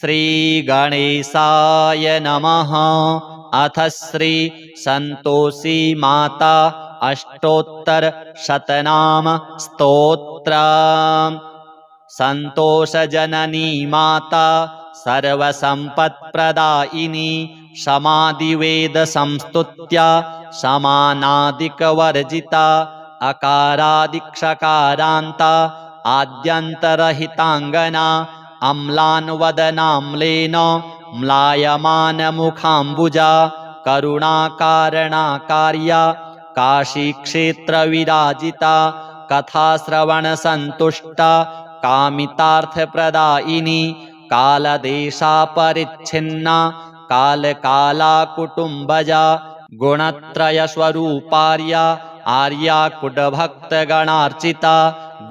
श्रीगणेशाय नमः। अथ श्री संतोषी माता अष्टोत्तरशतनाम स्तोत्रम्। संतोषजननी माता सर्वसम्पत्प्रदायिनी समादिवेद संस्तुत्या समानादिकवर्जिता अकारादिक्षकारान्ता आद्यन्तरहिताङ्गना अम्लान्वदनाम्लेन म्लायमानमुखाम्बुजा करुणाकारणकार्या काशीक्षेत्रविराजिता कथाश्रवणसन्तुष्टा कामितार्थप्रदायिनी कालदेशापरिच्छिन्ना कालकाला कुटुम्बजा गुणत्रयस्वरूपार्या आर्या कुटभक्तगणार्चिता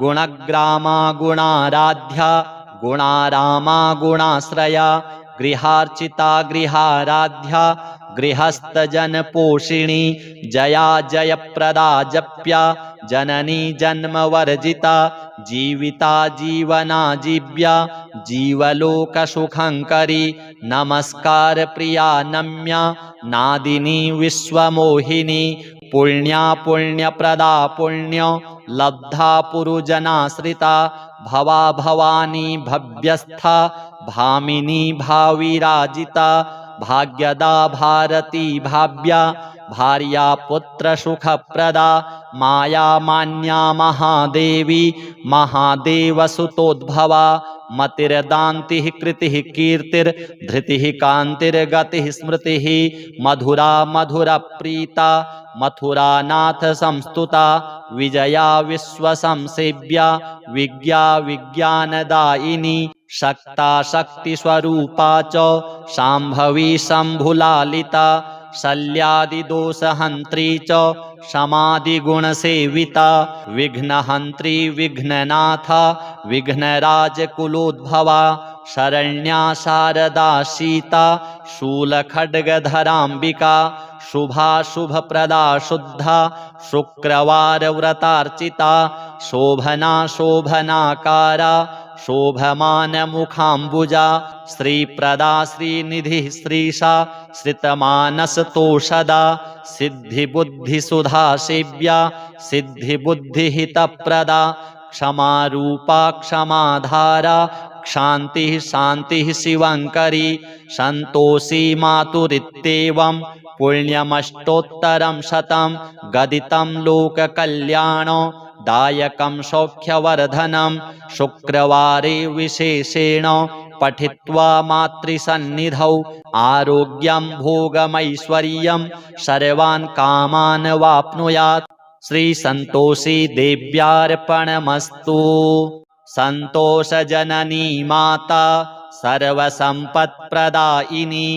गुणग्रामा गुणाराध्या गुणारामा गुणाश्रया गृहार्चिता गृहाराध्या गृहस्थजनपोषिणी जया जयप्रदा जप्या जननी जन्मवर्जिता जीविता जीवनाजीव्या जीवलोकसुखङ्करी नमस्कार प्रिया नम्या नादिनी विश्वमोहिनी पुण्या पुण्यप्रदा पुण्य लब्धा पुरुजनाश्रिता भवा भवानी भव्यस्था भामिनी भाविराजिता भाग्यदा भारती भाव्या भार्या पुत्रसुखप्रदा माया मान्या महादेवी महादेवसुतोद्भवा मतिर्दान्तिः कृतिः कीर्तिर्धृतिः कान्तिर्गतिः स्मृतिः मधुरा मधुरप्रीता मथुरानाथ संस्तुता विजया विश्वसंसेव्या विज्ञा विज्ञानदायिनी शक्ता शक्तिस्वरूपा च शाम्भवी शम्भुलालिता शल्यादिदोषहन्त्री च समाधिगुणसेविता विघ्नहन्त्री विघ्ननाथा विघ्नराजकुलोद्भवा शरण्या शारदा सीता शूलखड्गधराम्बिका शुभा शुभप्रदा शुद्धा शुक्रवारव्रतार्चिता शोभना शोभनाकारा शोभमानमुखाम्बुजा श्रीप्रदा श्रीनिधिः श्रीशा श्रितमानसतोषदा सिद्धिबुद्धिसुधा सेव्या सिद्धिबुद्धिहितप्रदा क्षमारूपा क्षमाधारा क्षान्तिः शान्तिः शिवङ्करी सन्तोषी मातुरित्येवं पुण्यमष्टोत्तरं शतं गदितं लोककल्याण दायकं सौख्यवर्धनं शुक्रवारे विशेषेण पठित्वा मातृसन्निधौ आरोग्यं भोगमैश्वर्यं सर्वान् कामान् वाप्नुयात्। श्री संतोषी देव्यार्पणमस्तु। संतोषजननी माता सर्वसम्पत्प्रदायिनी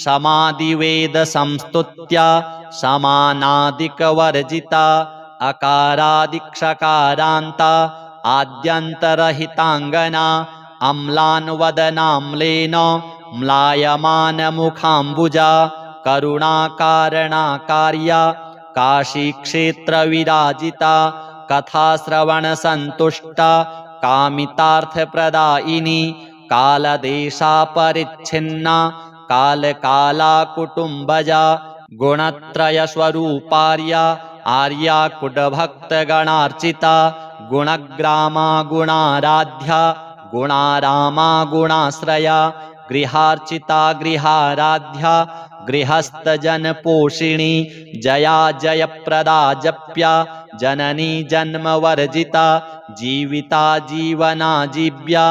समादिवेद संस्तुत्या समानादिकवर्जिता अकारादिक्षकारान्ता आद्यन्तरहिताङ्गना अम्लान्वदनाम्लेन म्लायमानमुखाम्बुजा करुणाकारणकार्या काशीक्षेत्रविराजिता कथाश्रवणसन्तुष्टा कामितार्थप्रदायिनी कालदेशापरिच्छिन्ना कालकाला कुटुम्बजा गुणत्रयस्वरूपार्या आर्या कुटभक्तगणार्चिता गुणग्रामा गुणाराध्या गुणारामा गुणाश्रया गृहार्चिता गृहाराध्या गृहस्थजनपोषिणी जया जयप्रदा जप्या जननी जन्मवर्जिता जीविता जीवनाजीव्या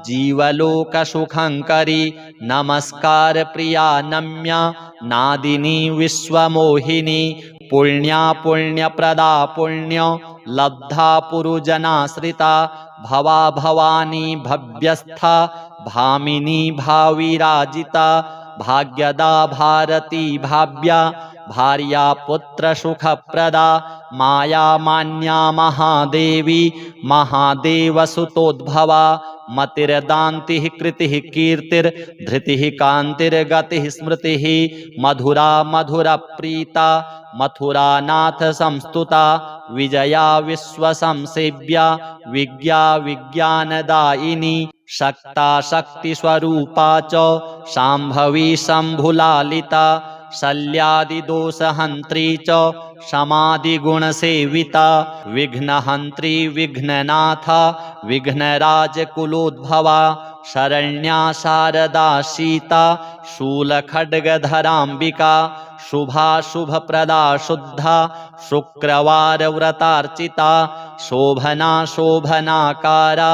जीवलोकसुखङ्करी नमस्कार प्रिया नम्या नादिनी विश्वमोहिनी पुण्या पुण्यप्रदा पुण्य लब्धा पुरुजनाश्रिता भवा भवानी भव्यस्था भामिनी भाविराजिता भाग्यदा भारती भाव्या भार्या पुत्रसुखप्रदा माया मान्या महादेवी महादेवसुतोद्भवा मतिर्दान्तिः कृतिः कीर्तिर्धृतिः कान्तिर्गतिः स्मृतिः मधुरा मधुरप्रीता मथुरानाथ संस्तुता विजया विश्वसंसेव्या विज्ञा विज्ञानदायिनी शक्ता शक्तिस्वरूपा च शाम्भवी शम्भुलालिता शल्यादिदोषहन्त्री च समाधिगुणसेविता विघ्नहन्त्री विघ्ननाथा विघ्नराजकुलोद्भवा शरण्या शारदा सीता शूलखड्गधराम्बिका शुभा शुभप्रदा शुद्धा शुक्रवारव्रतार्चिता शोभना शोभनाकारा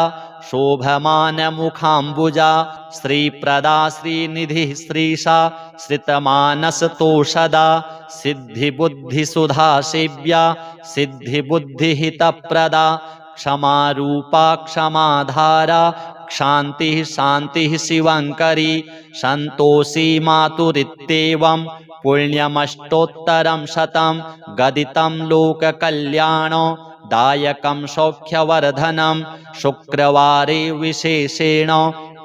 शोभमानमुखाम्बुजा श्रीप्रदा श्रीनिधिः श्रीशा श्रितमानसतोषदा सिद्धिबुद्धिसुधा सेव्या सिद्धिबुद्धिहितप्रदा क्षमारूपा क्षमाधारा क्षान्तिः शान्तिः शिवङ्करी सन्तोषी मातुरित्येवं पुण्यमष्टोत्तरं शतं गदितं लोककल्याण दायकं सौख्यवर्धनं शुक्रवारे विशेषेण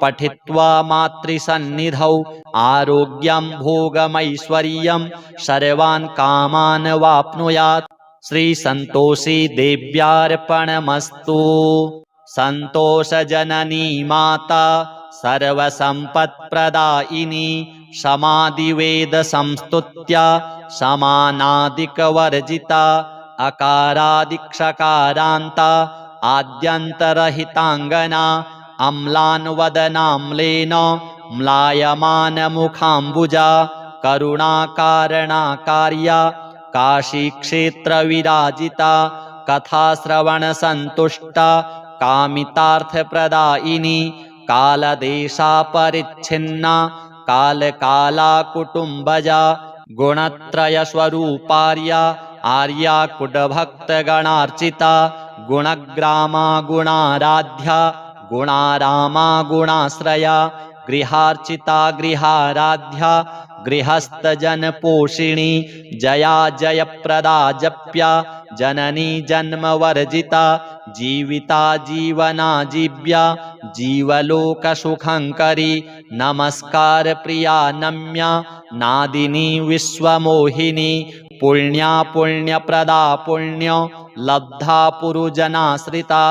पठित्वा मातृसन्निधौ आरोग्यं भोगमैश्वर्यं सर्वान् कामान् वाप्नुयात्। श्री संतोषी देव्यार्पणमस्तु। संतोषजननी माता सर्वसम्पत्प्रदायिनी समादिवेद संस्तुत्या समानादिकवर्जिता अकारादिक्षकारान्ता आद्यन्तरहिताङ्गना अम्लान्वदनाम्लेन म्लायमानमुखाम्बुजा करुणाकारणकार्या काशीक्षेत्रविराजिता कथाश्रवणसन्तुष्टा कामितार्थप्रदायिनी कालदेशापरिच्छिन्ना कालकाला कुटुम्बजा गुणत्रयस्वरूपार्या आर्या कुटभक्तगणार्चिता गुणग्रामा गुणाराध्या गुणारामा गुणाश्रया गृहार्चिता गृहाराध्या गृहस्थजनपोषिणी जया जयप्रदा जप्या जननी जन्मवर्जिता जीविता जीवनाजीव्या जीवलोकसुखङ्करी नमस्कार प्रिया नम्या नादिनी विश्वमोहिनी पुण्या पुण्यप्रदा पुण्य लब्धा पुरुजनाश्रिता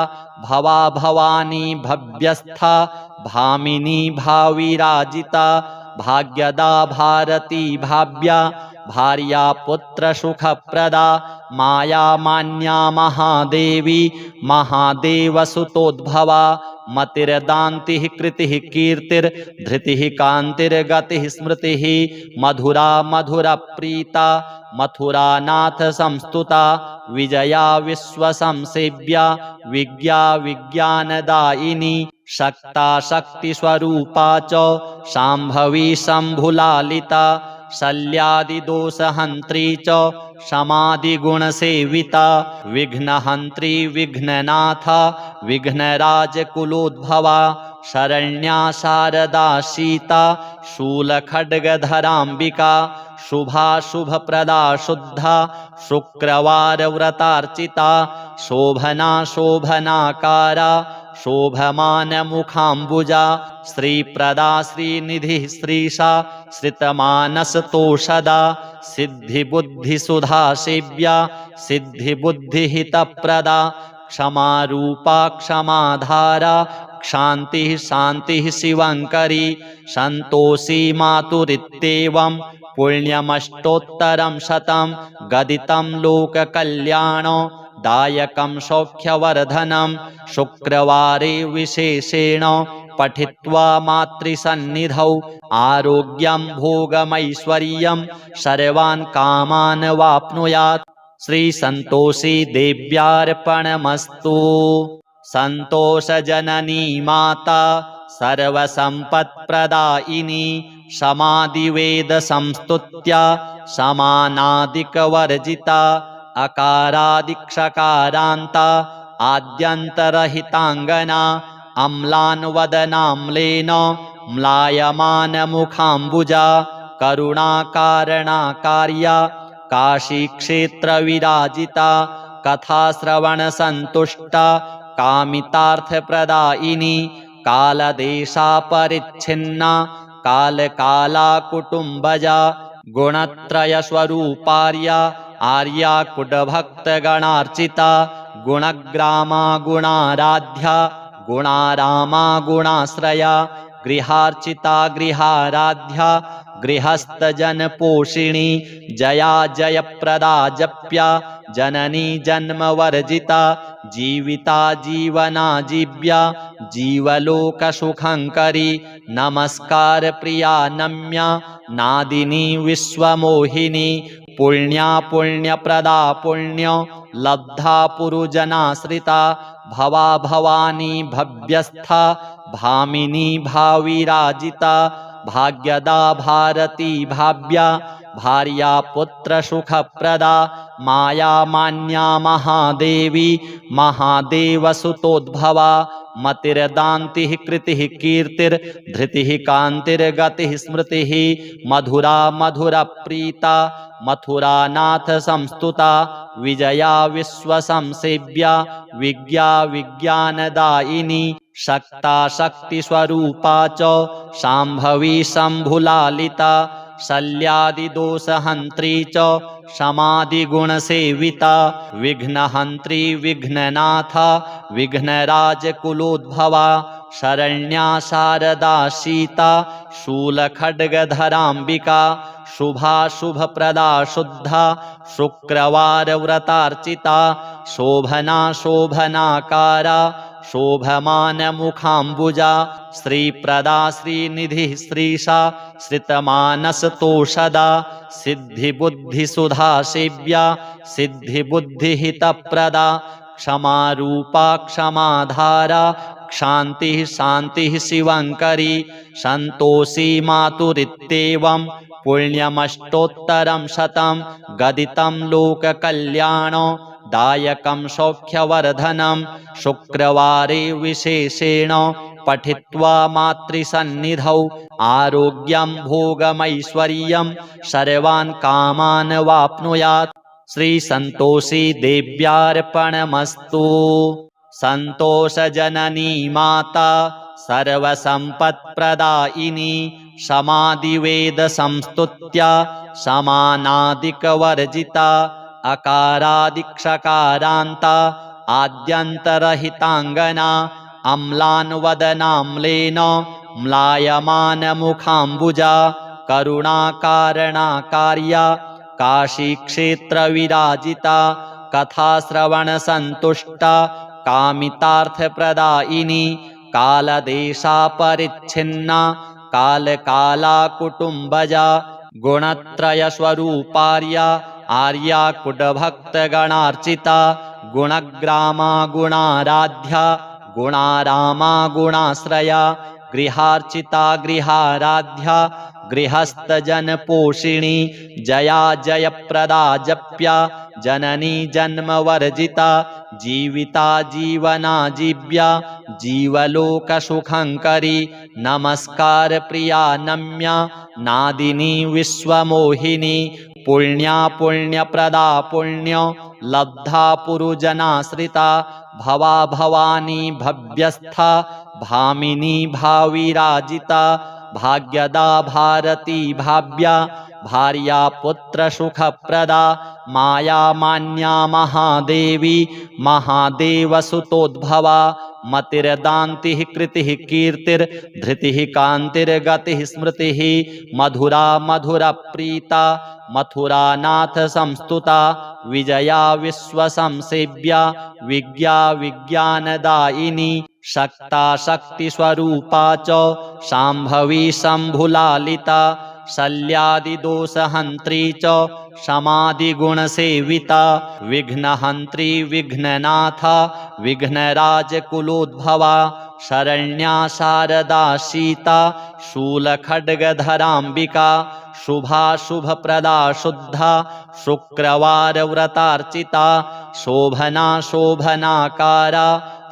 भवा भवानी भव्यस्था भामिनी भाविराजिता भाग्यदा भारती भाव्या भार्या पुत्रसुखप्रदा माया मान्या महादेवी महादेवसुतोद्भवा मतिर्दान्तिः कृतिः कीर्तिर्धृतिः कान्तिर्गतिः स्मृतिः मधुरा मधुरप्रीता मथुरानाथ संस्तुता विजया विश्वसंसेव्या विज्ञा विज्ञानदायिनी शक्ता शक्तिस्वरूपा च शाम्भवी शम्भुलालिता शल्यादिदोषहन्त्री च समाधिगुणसेविता विघ्नहन्त्री विघ्ननाथा विघ्नराजकुलोद्भवा शरण्या शारदा सीता शूलखड्गधराम्बिका शुभा शुभप्रदा शुद्धा शुक्रवारव्रतार्चिता शोभना शोभनाकारा शोभमानमुखाम्बुजा श्रीप्रदा श्रीनिधिः श्रीशा श्रितमानसतोषदा सिद्धिबुद्धिसुधा सेव्या सिद्धिबुद्धिहितप्रदा क्षमारूपा क्षमाधारा क्षान्तिः शान्तिः शिवङ्करी सन्तोषी मातुरित्येवं पुण्यमष्टोत्तरं शतं गदितं लोककल्याण दायकं सौख्यवर्धनं शुक्रवारे विशेषेण पठित्वा मातृसन्निधौ आरोग्यं भोगमैश्वर्यं सर्वान् कामान् वाप्नुयात्। श्री संतोषी देव्यार्पणमस्तु। संतोषजननी माता सर्वसम्पत्प्रदायिनी समादिवेद संस्तुत्या समानादिकवर्जिता अकारादिक्षकारान्ता आद्यन्तरहिताङ्गना अम्लान्वदनाम्लेन म्लायमानमुखाम्बुजा करुणाकारणकार्या काशीक्षेत्रविराजिता कथाश्रवणसन्तुष्टा कामितार्थप्रदायिनी कालदेशापरिच्छिन्ना कालकाला कुटुम्बजा गुणत्रयस्वरूपार्या आर्या कुटभक्तगणार्चिता गुणग्रामा गुणाराध्या गुणारामा गुणाश्रया गृहार्चिता गृहाराध्या गृहस्थजनपोषिणी जया जयप्रदा जप्या जननी जन्मवर्जिता जीविता जीवनाजीव्या जीवलोकसुखङ्करी नमस्कार प्रिया नम्या नादिनी विश्वमोहिनी पुण्या पुण्यप्रदा पुण्य लब्धा पुरुजनाश्रिता भवा भवानी भव्यस्था भामिनी भाविराजिता भाग्यदा भारती भाव्या भार्या पुत्र सुखप्रदा माया मान्या महादेवी महादेवसुतोद्भवा मतिर्दान्तिः कृतिः कीर्तिर्धृतिः कान्तिर्गतिः स्मृतिः मधुरा मधुरप्रीता मथुरानाथ संस्तुता विजया विश्वसंसेव्या विज्ञा विज्ञानदायिनी शक्ता शक्तिस्वरूपा च शाम्भवी शम्भुलालिता शल्यादिदोषहन्त्री च समाधिगुणसेविता विघ्नहन्त्री विघ्ननाथा विघ्नराजकुलोद्भवा शरण्या शारदा सीता शूलखड्गधराम्बिका शुभा शुभप्रदा शुद्धा शुक्रवारव्रतार्चिता शोभना शोभनाकारा शोभमानमुखाम्बुजा श्रीप्रदा श्रीनिधिः श्रीशा श्रितमानसतोषदा सिद्धिबुद्धिसुधा सेव्या सिद्धिबुद्धिहितप्रदा क्षमारूपा क्षमाधारा क्षान्तिः शान्तिः शिवङ्करी सन्तोषी मातुरित्येवं पुण्यमष्टोत्तरं शतं गदितं लोककल्याण दायकं सौख्यवर्धनं शुक्रवारे विशेषेण पठित्वा मातृसन्निधौ आरोग्यं भोगमैश्वर्यं सर्वान् कामान् वाप्नुयात्। श्रीसन्तोषी देव्यार्पणमस्तु। सन्तोषजननी माता सर्वसम्पत्प्रदायिनी समादिवेदसंस्तुत्या समानादिकवर्जिता अकारादिक्षकारान्ता आद्यन्तरहिताङ्गना अम्लान्वदनाम्लेन म्लायमानमुखाम्बुजा करुणाकारणकार्या काशीक्षेत्रविराजिता कथाश्रवणसन्तुष्टा कामितार्थप्रदायिनी कालदेशापरिच्छिन्ना कालकाला कुटुम्बजा गुणत्रयस्वरूपार्या आर्या कुटभक्तगणार्चिता गुणग्रामा गुणाराध्या गुणारामा गुणाश्रया गृहार्चिता गृहाराध्या गृहस्थजनपोषिणी जया जयप्रदा जप्या जननी जन्मवर्जिता जीविता जीवनाजीव्या जीवलोकसुखङ्करी नमस्कार प्रिया नम्या नादिनी विश्वमोहिनी पुण्या पुण्यप्रदा पुण्य लब्धा पुरुजनाश्रिता भवा भवानी भव्यस्था भामिनी भाविराजिता भाग्यदा भारती भाव्या भार्या पुत्र सुखप्रदा माया मान्या महादेवी महादेवसुतोद्भवा मतिर्दान्तिः कृतिः कीर्तिर्धृतिः कान्तिर्गतिः स्मृतिः मधुरा मधुरप्रीता मथुरानाथ संस्तुता विजया विश्वसंसेव्या विज्ञा विज्ञानदायिनी शक्ता शक्तिस्वरूपा च शाम्भवी शम्भुलालिता शल्यादिदोषहन्त्री च समाधिगुणसेविता विघ्नहन्त्री विघ्ननाथा विघ्नराजकुलोद्भवा शरण्या शारदा सीता शूलखड्गधराम्बिका शुभा शुभप्रदा शुद्धा शुक्रवारव्रतार्चिता शोभना शोभनाकारा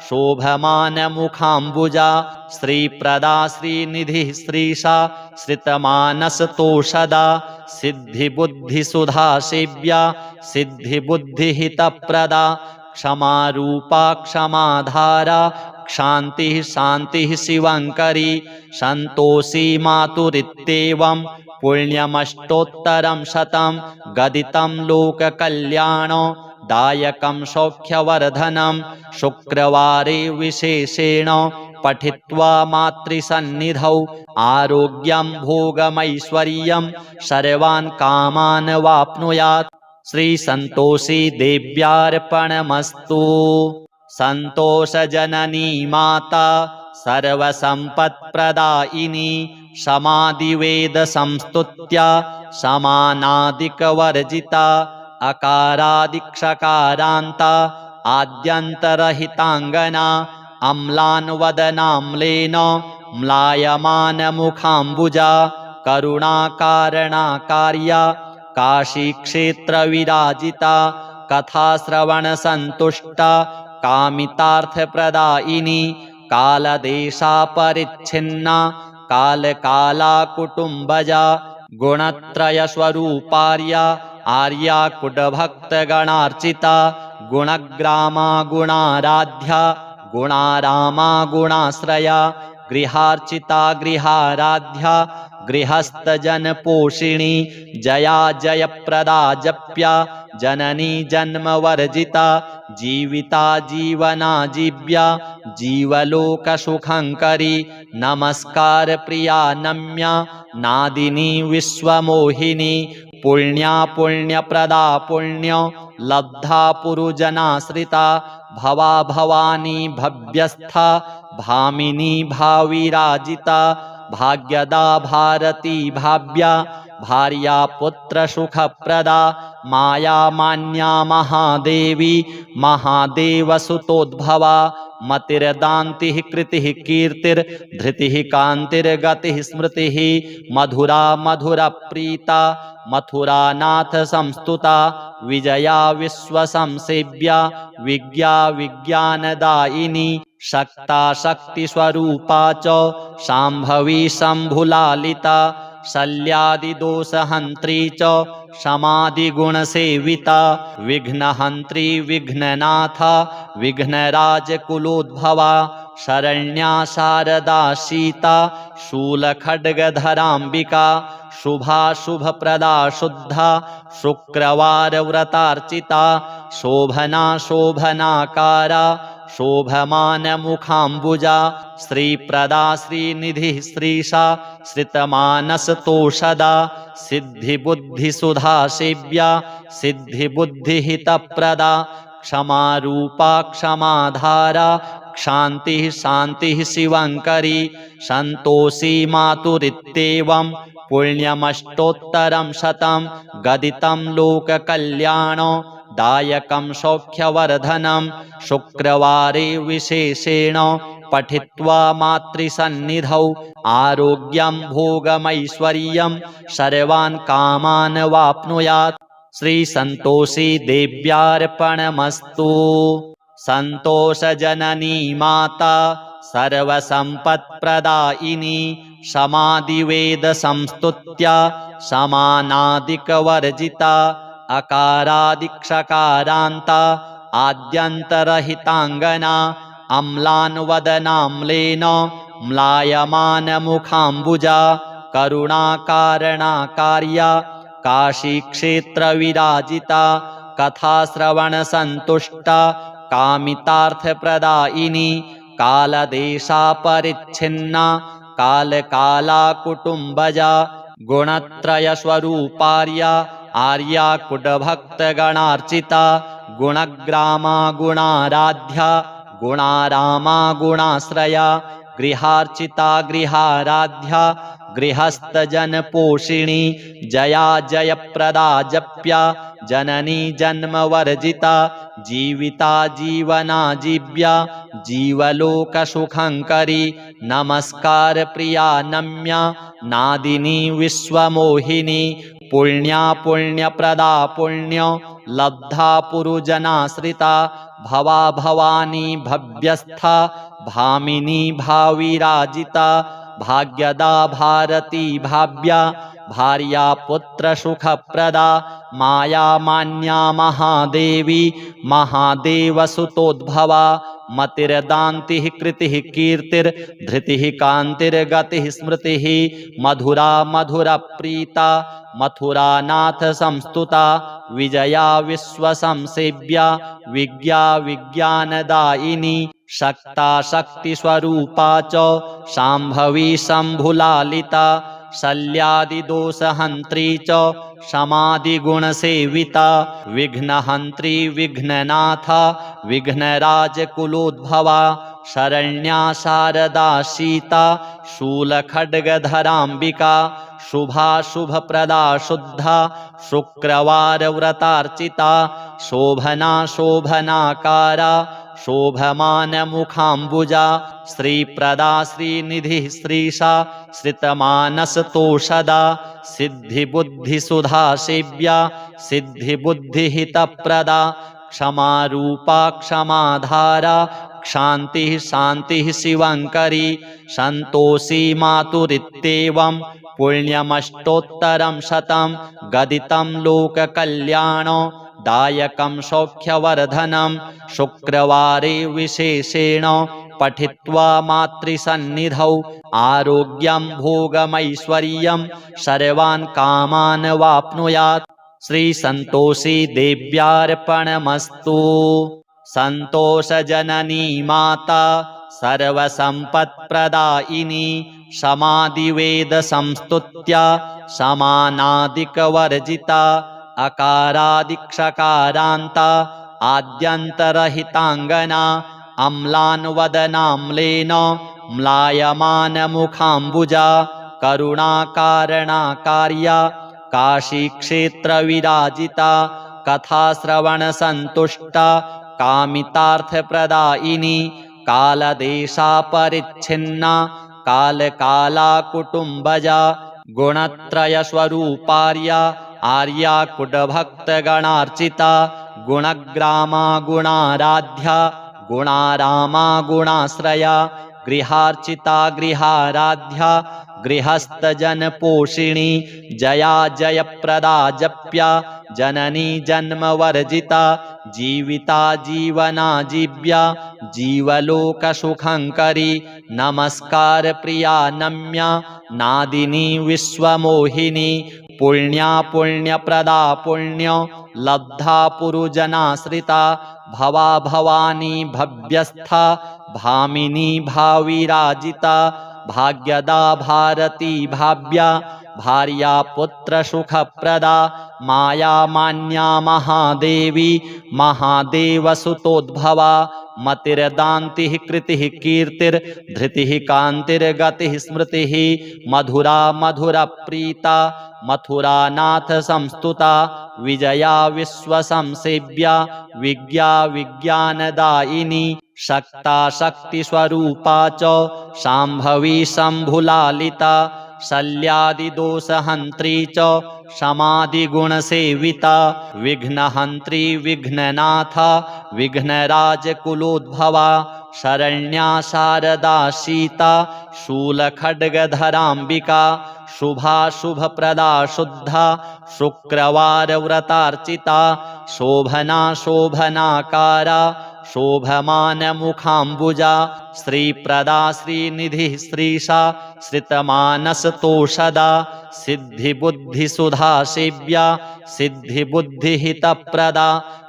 शोभमानमुखाम्बुजा श्रीप्रदा श्रीनिधिः श्रीशा श्रितमानसतोषदा सिद्धिबुद्धिसुधा सेव्या सिद्धिबुद्धिहितप्रदा क्षमारूपा क्षमाधारा क्षान्तिः शान्तिः शिवङ्करी सन्तोषी मातुरित्येवं पुण्यमष्टोत्तरं शतं गदितं लोककल्याण दायकं सौख्यवर्धनं शुक्रवारे विशेषेण पठित्वा मातृसन्निधौ आरोग्यं भोगमैश्वर्यं सर्वान् कामान् वाप्नुयात्। श्री संतोषी देव्यार्पणमस्तु। संतोषजननी माता सर्वसम्पत्प्रदायिनी समाधिवेद संस्तुत्या समानादिकवर्जिता अकारादिक्षकारान्ता आद्यन्तरहिताङ्गना अम्लान्वदनाम्लेन म्लायमानमुखाम्बुजा करुणाकारणकार्या काशीक्षेत्रविराजिता कथाश्रवणसन्तुष्टा कामितार्थप्रदायिनी कालदेशापरिच्छिन्ना कालकाला कुटुम्बजा गुणत्रयस्वरूपार्या आर्या कुटभक्तगणार्चिता गुणग्रामा गुणाराध्या गुणारामा गुणाश्रया गृहार्चिता गृहाराध्या गृहस्थजनपोषिणी जया जयप्रदा जप्या जननी जन्मवर्जिता जीविता जीवनाजीव्या जीवलोकसुखङ्करी नमस्कार प्रिया नम्या नादिनी विश्वमोहिनी पुण्या पुण्यप्रदा पुण्य लब्धा पुरुजनाश्रिता भवा भवानी भव्यस्था भामिनी भाविराजिता भाग्यदा भारती भाव्या भार्या पुत्रसुखप्रदा माया मान्या महादेवी महादेवसुतोद्भवा मतिर्दान्तिः कृतिः कीर्तिर्धृतिः कान्तिर्गतिः स्मृतिः मधुरा मधुरप्रीता मथुरानाथ संस्तुता विजया विश्वसंसेव्या विज्ञा विज्ञानदायिनी शक्ता शक्तिस्वरूपा च शाम्भवी शम्भुलालिता शल्यादिदोषहन्त्री च समाधिगुणसेविता विघ्नहन्त्री विघ्ननाथा विघ्नराजकुलोद्भवा शरण्या शारदा सीता शूलखड्गधराम्बिका शुभा शुभप्रदा शुद्धा शुक्रवारव्रतार्चिता शोभना शोभनाकारा शोभमानमुखाम्बुजा श्रीप्रदा श्रीनिधिः श्रीशा श्रितमानसतोषदा सिद्धिबुद्धिसुधा सेव्या सिद्धिबुद्धिहितप्रदा क्षमारूपा क्षमाधारा क्षान्तिः शान्तिः शिवङ्करी संतोषी मातुरित्येवं पुण्यमष्टोत्तरं शतं गदितं लोककल्याण दायकं सौख्यवर्धनं शुक्रवारे विशेषेण पठित्वा मातृसन्निधौ आरोग्यं भोगमैश्वर्यं सर्वान् कामान् वाप्नुयात्। श्री संतोषी देव्यार्पणमस्तु। संतोषजननी माता सर्वसम्पत्प्रदायिनी समाधिवेद संस्तुत्या समानादिकवर्जिता अकारादिक्षकारान्ता आद्यन्तरहिताङ्गना अम्लान्वदनाम्लेन म्लायमानमुखाम्बुजा करुणाकारणकार्या काशीक्षेत्रविराजिता कथाश्रवणसन्तुष्टा कामितार्थप्रदायिनी कालदेशापरिच्छिन्ना कालकाला कुटुम्बजा गुणत्रयस्वरूपार्या आर्या कुटभक्तगणार्चिता गुणग्रामा गुणाराध्या गुणारामा गुणाश्रया गृहार्चिता गृहाराध्या गृहस्थजनपोषिणी जया जयप्रदा जप्या जननी जन्मवर्जिता जीविता जीवनाजीव्या जीवलोकसुखङ्करी नमस्कार प्रिया नम्या नादिनी विश्वमोहिनी पुण्या पुण्यप्रदा पुण्य लब्धा पुरुजनाश्रिता भवा भवानी भव्यस्था भामिनी भाविराजिता भाग्यदा भारती भाव्या भार्या पुत्रसुखप्रदा माया मान्या महादेवी महादेवसुतोद्भवा मतिर्दान्तिः कृतिः कीर्तिर्धृतिः कान्तिर्गतिः स्मृतिः मधुरा मधुरप्रीता मथुरानाथ संस्तुता विजया विश्वसंसेव्या विज्ञा विज्ञानदायिनी शक्ता शक्तिस्वरूपा च शाम्भवी शम्भुलालिता शल्यादिदोषहन्त्री च समाधिगुणसेविता विघ्नहन्त्री विघ्ननाथा विघ्नराजकुलोद्भवा शरण्या शारदा सीता शूलखड्गधराम्बिका शुभा शुभप्रदा शुद्धा शुक्रवारव्रतार्चिता शोभना शोभनाकारा शोभमानमुखाम्बुजा श्रीप्रदा श्रीनिधिः श्रीशा श्रितमानसतोषदा सिद्धिबुद्धिसुधा सेव्या सिद्धिबुद्धिहितप्रदा क्षमारूपा क्षमाधारा क्षान्तिः शान्तिः शिवङ्करी सन्तोषी मातुरित्येवं पुण्यमष्टोत्तरं शतं गदितं लोककल्याण दायकं सौख्यवर्धनं शुक्रवारे विशेषेण पठित्वा मातृसन्निधौ आरोग्यं भोगमैश्वर्यं सर्वान् कामान् वाप्नुयात्। श्री संतोषी देव्यार्पणमस्तु। संतोषजननी माता सर्वसम्पत्प्रदायिनी समाधिवेद संस्तुत्या समानादिकवर्जिता अकारादिक्षकारान्ता आद्यन्तरहिताङ्गना अम्लान्वदनाम्लेन म्लायमानमुखाम्बुजा करुणाकारणकार्या काशीक्षेत्रविराजिता कथाश्रवणसन्तुष्टा कामितार्थप्रदायिनी कालदेशापरिच्छिन्ना कालकाला कुटुम्बजा गुणत्रयस्वरूपार्या आर्या कुटभक्तगणार्चिता गुणग्रामा गुणाराध्या गुणारामा गुणाश्रया गृहार्चिता गृहाराध्या गृहस्थजनपोषिणी जया जयप्रदा जप्या जननी जन्मवर्जिता जीविता जीवनाजीव्या जीवलोकसुखङ्करी नमस्कार प्रिया नम्या नादिनी विश्वमोहिनी पुण्या पुण्यप्रदा पुण्य लब्धा पुरुजनाश्रिता भवा भवानी भव्यस्था भामिनी भाविराजिता भाग्यदा भारती भाव्या भार्या पुत्रसुखप्रदा माया मान्या महादेवी महादेवसुतोद्भवा मतिर्दान्तिः कृतिः कीर्तिर्धृतिः कान्तिर्गतिः स्मृतिः मधुरा मधुरप्रीता मथुरानाथ संस्तुता विजया विश्वसंसेव्या विज्ञा विज्ञानदायिनी शक्ता शक्तिस्वरूपा च शाम्भवी शम्भुलालिता शल्यादिदोषहन्त्री च समाधिगुणसेविता विघ्नहन्त्री विघ्ननाथा विघ्नराजकुलोद्भवा शरण्या शारदा सीता शूलखड्गधराम्बिका शुभा शुभप्रदा शुद्धा शुक्रवारव्रतार्चिता शोभना शोभनाकारा शोभमानमुखाम्बुजा श्रीप्रदा श्रीनिधिः श्रीशा श्रितमानसतोषदा सिद्धिबुद्धिसुधा सेव्या सिद्धिबुद्धिहितप्रदा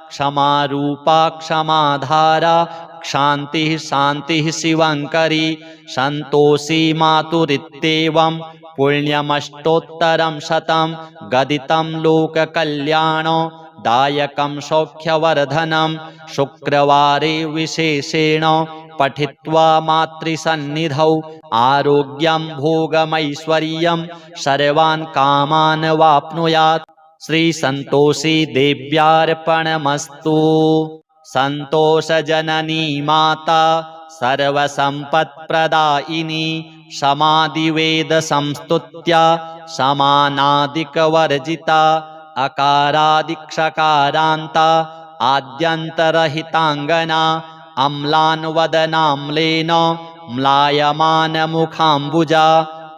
क्षमारूपा क्षमाधारा क्षान्तिः शान्तिः शिवङ्करी सन्तोषी मातुरित्येवं पुण्यमष्टोत्तरं शतं गदितं लोककल्याण दायकं सौख्यवर्धनं शुक्रवारे विशेषेण पठित्वा मातृसन्निधौ आरोग्यं भोगमैश्वर्यं सर्वान् कामान् वाप्नुयात्। श्री संतोषी देव्यार्पणमस्तु। संतोषजननी माता सर्वसम्पत्प्रदायिनी समाधिवेद संस्तुत्या समानादिकवर्जिता अकारादिक्षकारान्ता आद्यन्तरहिताङ्गना अम्लान्वदनाम्लेन म्लायमानमुखाम्बुजा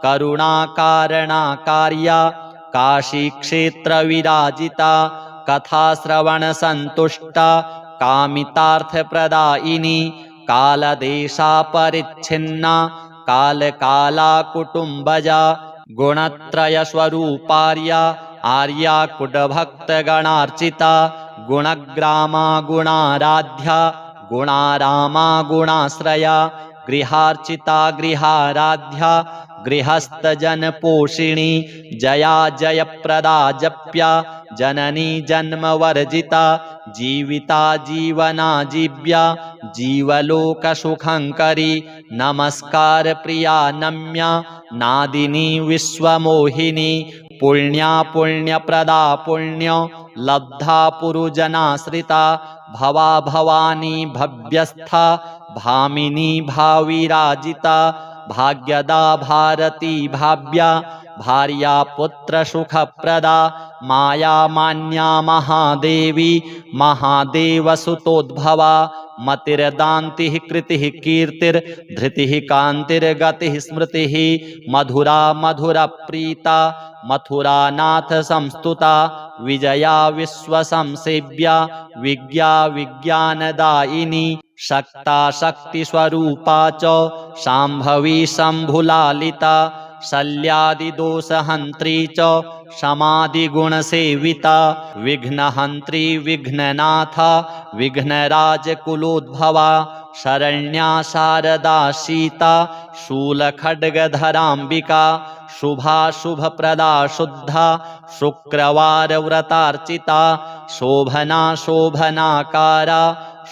करुणाकारणकार्या काशीक्षेत्रविराजिता कथाश्रवणसन्तुष्टा कामितार्थप्रदायिनी कालदेशापरिच्छिन्ना कालकाला कुटुम्बजा गुणत्रयस्वरूपार्या आर्या कुटभक्तगणार्चिता गुणग्रामा गुणाराध्या गुणारामा गुणाश्रया गृहार्चिता गृहाराध्या गृहस्थजनपोषिणी जया जयप्रदा जप्या जननी जन्मवर्जिता जीविता जीवनाजीव्या जीवलोकसुखङ्करी नमस्कार प्रिया नम्या नादिनी विश्वमोहिनी पुण्या पुण्यप्रदा पुण्य लब्धा पुरुजनाश्रिता भवा भवानी भव्यस्था भामिनी भाविराजिता भाग्यदा भारती भाव्या भार्या पुत्र सुखप्रदा माया मान्या महादेवी महादेवसुतोद्भवा मतिर्दान्तिः कृतिः कीर्तिर्धृतिः कान्तिर्गतिः स्मृतिः मधुरा मधुरप्रीता मथुरानाथ संस्तुता विजया विश्वसंसेव्या विज्ञा विज्ञानदायिनी शक्ता शक्तिस्वरूपा च शाम्भवी शम्भुलालिता शल्यादिदोषहन्त्री च समाधिगुणसेविता विघ्नहन्त्री विघ्ननाथा विघ्नराजकुलोद्भवा शरण्या शारदा सीता शूलखड्गधराम्बिका शुभा शुभप्रदा शुद्धा शुक्रवारव्रतार्चिता शोभना शोभनाकारा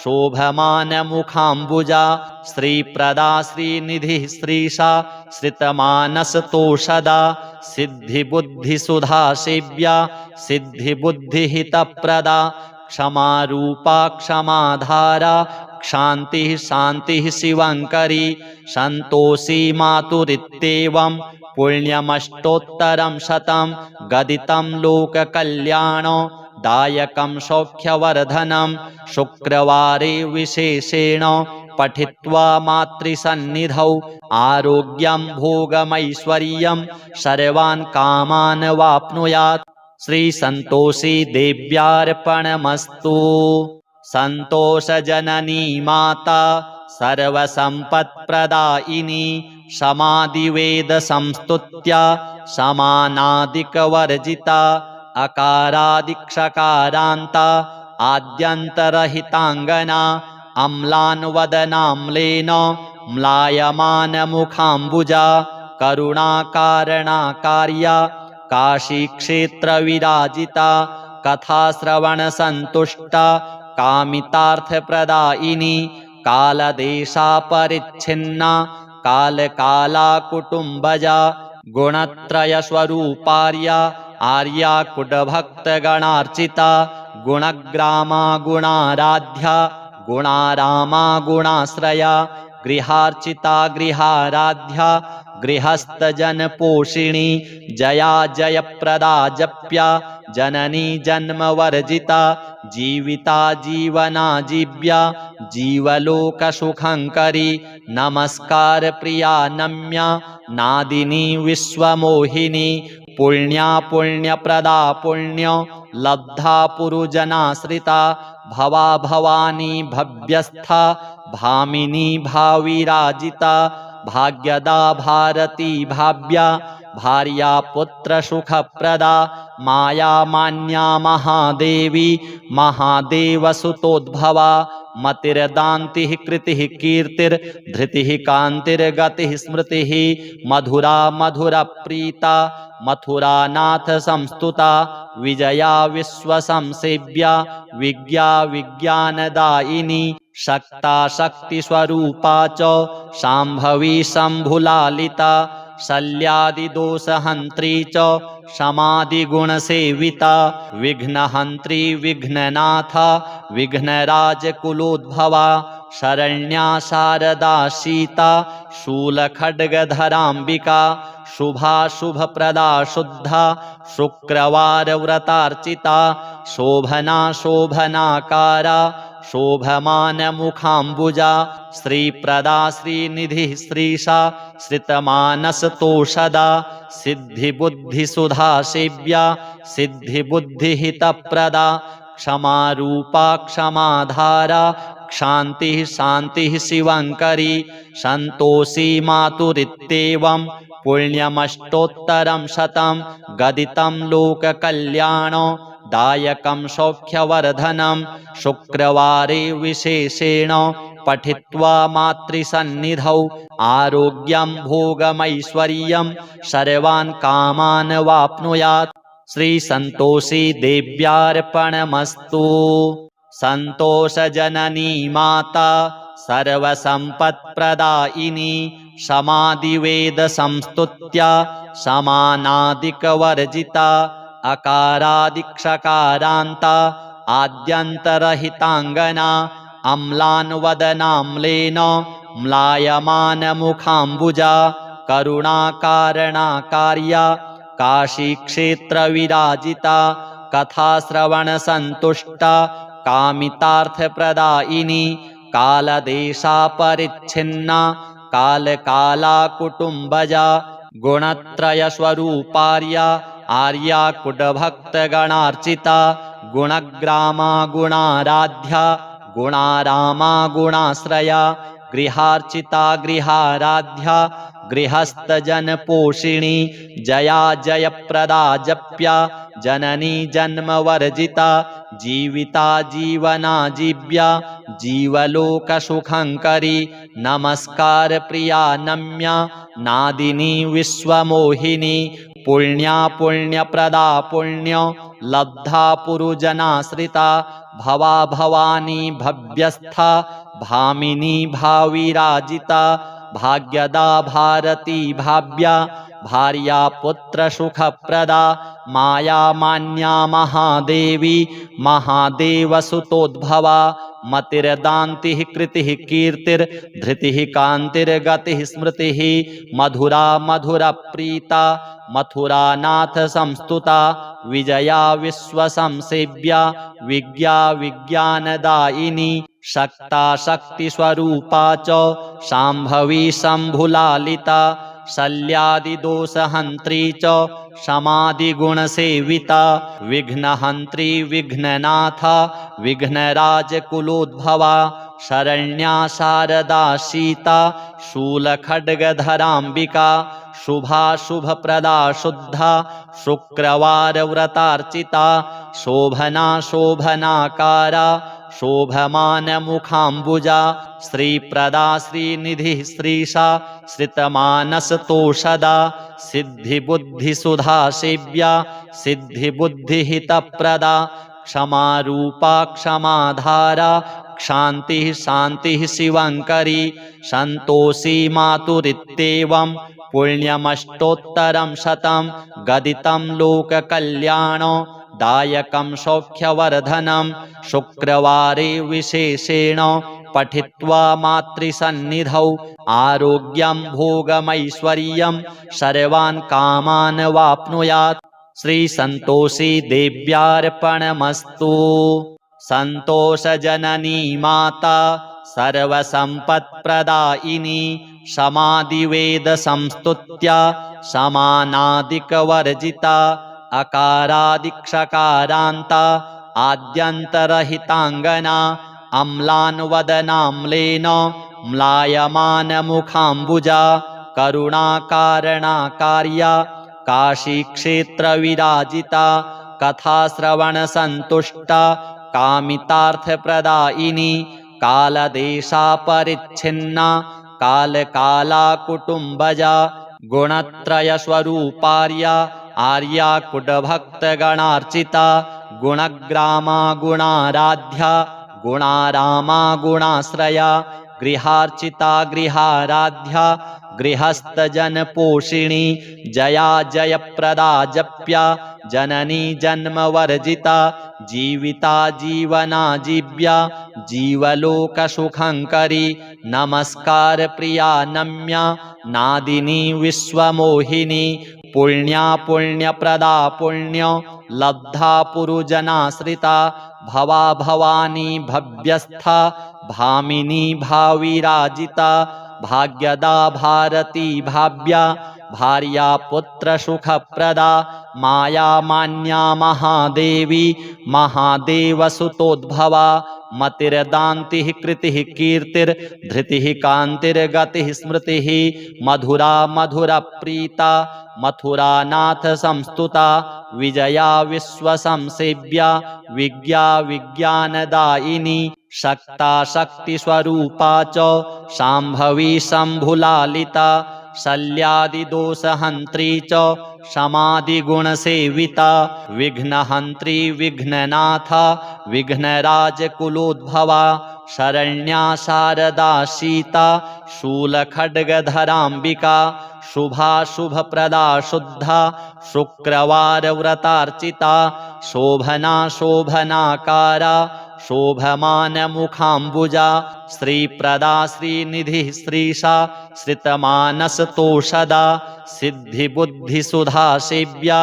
शोभमानमुखाम्बुजा श्रीप्रदा श्रीनिधिः श्रीशा श्रितमानसतोषदा सिद्धिबुद्धिसुधा सेव्या सिद्धिबुद्धिहितप्रदा क्षमारूपा क्षमाधारा क्षान्तिः शान्तिः शिवङ्करी सन्तोषी मातुरित्येवं पुण्यमष्टोत्तरं शतं गदितं लोककल्याण दायकं सौख्यवर्धनं शुक्रवारे विशेषेण पठित्वा मातृसन्निधौ आरोग्यं भोगमैश्वर्यं सर्वान् कामान् वाप्नुयात्। श्रीसन्तोषी देव्यार्पणमस्तु। सन्तोषजननी माता सर्वसम्पत्प्रदायिनी समादिवेदसंस्तुत्या समानादिकवर्जिता अकारादिक्षकारान्ता आद्यन्तरहिताङ्गना अम्लान्वदनाम्लेन म्लायमानमुखाम्बुजा करुणाकारणकार्या काशीक्षेत्रविराजिता कथाश्रवणसन्तुष्टा कामितार्थप्रदायिनी कालदेशापरिच्छिन्ना कालकाला कुटुम्बजा गुणत्रयस्वरूपार्या आर्या कुटभक्तगणार्चिता गुणग्रामा गुणाराध्या गुणारामा गुणाश्रया गृहार्चिता गृहाराध्या गृहस्थजनपोषिणी जया जयप्रदा जप्या जननी जन्मवर्जिता जीविता जीवनाजीव्या जीवलोकसुखङ्करी नमस्कार प्रिया नम्या नादिनी विश्वमोहिनी पुण्या पुण्यप्रदा पुण्य लब्धा पुरुजनाश्रिता भवा भवानी भव्यस्था भामिनी भाविराजिता भाग्यदा भारती भाव्या भार्या पुत्र सुखप्रदा माया मान्या महादेवी महादेवसुतोद्भवा मतिर्दान्तिः कृतिः कीर्तिर्धृतिः कान्तिर्गतिः स्मृतिः मधुरा मधुरप्रीता मथुरानाथ संस्तुता विजया विश्वसंसेव्या विज्ञा विज्ञानदायिनी शक्ता शक्तिस्वरूपा च शाम्भवी शम्भुलालिता शल्यादिदोषहन्त्री च समाधिगुणसेविता विघ्नहन्त्री विघ्ननाथा विघ्नराजकुलोद्भवा शरण्या शारदा सीता शूलखड्गधराम्बिका शुभा शुभप्रदा शुद्धा शुक्रवारव्रतार्चिता शोभना शोभनाकारा शोभमानमुखाम्बुजा श्रीप्रदा श्रीनिधिः श्रीशा श्रितमानसतोषदा सिद्धिबुद्धिसुधा सेव्या सिद्धिबुद्धिहितप्रदा क्षमारूपा क्षमाधारा क्षान्तिः शान्तिः शिवङ्करी सन्तोषी मातुरित्येवं पुण्यमष्टोत्तरं शतं गदितं लोककल्याणदायकं सौख्यवर्धनं शुक्रवारे विशेषेण पठित्वा मातृसन्निधौ आरोग्यं भोगमैश्वर्यं सर्वान् कामान् वाप्नुयात्। श्रीसन्तोषी देव्यार्पणमस्तु। सन्तोषजननी माता सर्वसम्पत्प्रदायिनी समादिवेदसंस्तुत्या समानादिकवर्जिता अकारादिक्षकारान्ता आद्यन्तरहिताङ्गना अम्लान्वदनाम्लेन म्लायमानमुखाम्बुजा करुणाकारणकार्या काशीक्षेत्रविराजिता कथाश्रवणसन्तुष्टा कामितार्थप्रदायिनी कालदेशापरिच्छिन्ना कालकाला कुटुम्बजा गुणत्रयस्वरूपार्या आर्या कुटभक्तगणार्चिता गुणग्रामा गुणाराध्या गुणारामा गुणाश्रया गृहार्चिता गृहाराध्या गृहस्थजनपोषिणी जया जयप्रदा जप्या जननी जन्मवर्जिता जीविता जीवनाजीव्या जीवलोकसुखङ्करी नमस्कार प्रिया नम्या नादिनी विश्वमोहिनी पुण्या पुण्यप्रदा पुण्य लब्धा पुरुजनाश्रिता भवा भवानी भव्यस्था भामिनी भाविराजिता भाग्यदा भारती भाव्या भार्या पुत्रसुखप्रदा माया मान्या महादेवी महादेवसुतोद्भवा मतिर्दान्तिः कृतिः कीर्तिर्धृतिः कान्तिर्गतिः स्मृतिः मधुरा मधुरप्रीता मथुरानाथ संस्तुता विजया विश्वसंसेव्या विज्ञा विज्ञानदायिनी शक्ता शक्तिस्वरूपा च शाम्भवी शम्भुलालिता शल्यादिदोषहन्त्री च समाधिगुणसेविता विघ्नहन्त्री विघ्ननाथा विघ्नराजकुलोद्भवा शरण्या शारदा सीता शूलखड्गधराम्बिका शुभा शुभप्रदा शुद्धा शुक्रवारव्रतार्चिता शोभना शोभनाकारा शोभमानमुखाम्बुजा श्रीप्रदा श्रीनिधिः श्रीशा श्रितमानसतोषदा सिद्धिबुद्धिसुधा सेव्या सिद्धिबुद्धिहितप्रदा क्षमारूपा क्षमाधारा क्षान्तिः शान्तिः शिवङ्करी सन्तोषी मातुरित्येवं पुण्यमष्टोत्तरं शतं गदितं लोककल्याणदायकं सौख्यवर्धनं शुक्रवारे विशेषेण पठित्वा मातृसन्निधौ आरोग्यं भोगमैश्वर्यं सर्वान् कामान् वाप्नुयात्। श्रीसन्तोषी देव्यार्पणमस्तु। सन्तोषजननी माता सर्वसम्पत्प्रदायिनी समादिवेदसंस्तुत्या समानादिकवर्जिता अकारादिक्षकारान्ता आद्यन्तरहिताङ्गना अम्लान्वदनाम्लेन म्लायमानमुखाम्बुजा करुणाकारणकार्या काशीक्षेत्रविराजिता कथाश्रवणसन्तुष्टा कामितार्थप्रदायिनी कालदेशापरिच्छिन्ना कालकाला कुटुम्बजा गुणत्रयस्वरूपार्या आर्या कुटभक्तगणार्चिता गुणग्रामा गुणाराध्या गुणारामा गुणाश्रया गृहार्चिता गृहाराध्या गृहस्थजनपोषिणी जया जयप्रदा जप्या जननी जन्मवर्जिता जीविता जीवनाजीव्या जीवलोकसुखङ्करी नमस्कार प्रिया नम्या नादिनी विश्वमोहिनी पुण्या पुण्यप्रदा पुण्य लब्धा पुरुजनाश्रिता भवा भवानी भव्यस्था भामिनी भाविराजिता भाग्यदा भारती भाव्या भार्या पुत्रसुखप्रदा माया मान्या महादेवी महादेवसुतोद्भवा मतिर्दान्तिः कृतिः कीर्तिर्धृतिः कान्तिर्गतिः स्मृतिः मधुरा मधुरप्रीता मथुरानाथ संस्तुता विजया विश्वसंसेव्या विज्ञा विज्ञानदायिनी शक्ता शक्तिस्वरूपा च शाम्भवी शम्भुलालिता शल्यादिदोषहन्त्री च समाधिगुणसेविता विघ्नहन्त्री विघ्ननाथा विघ्नराजकुलोद्भवा शरण्या शारदा सीता शूलखड्गधराम्बिका शुभा शुभप्रदा शुद्धा शुक्रवारव्रतार्चिता शोभना शोभनाकारा शोभमानमुखाम्बुजा श्रीप्रदा श्रीनिधिः श्रीशा श्रितमानसतोषदा सिद्धिबुद्धिसुधा सेव्या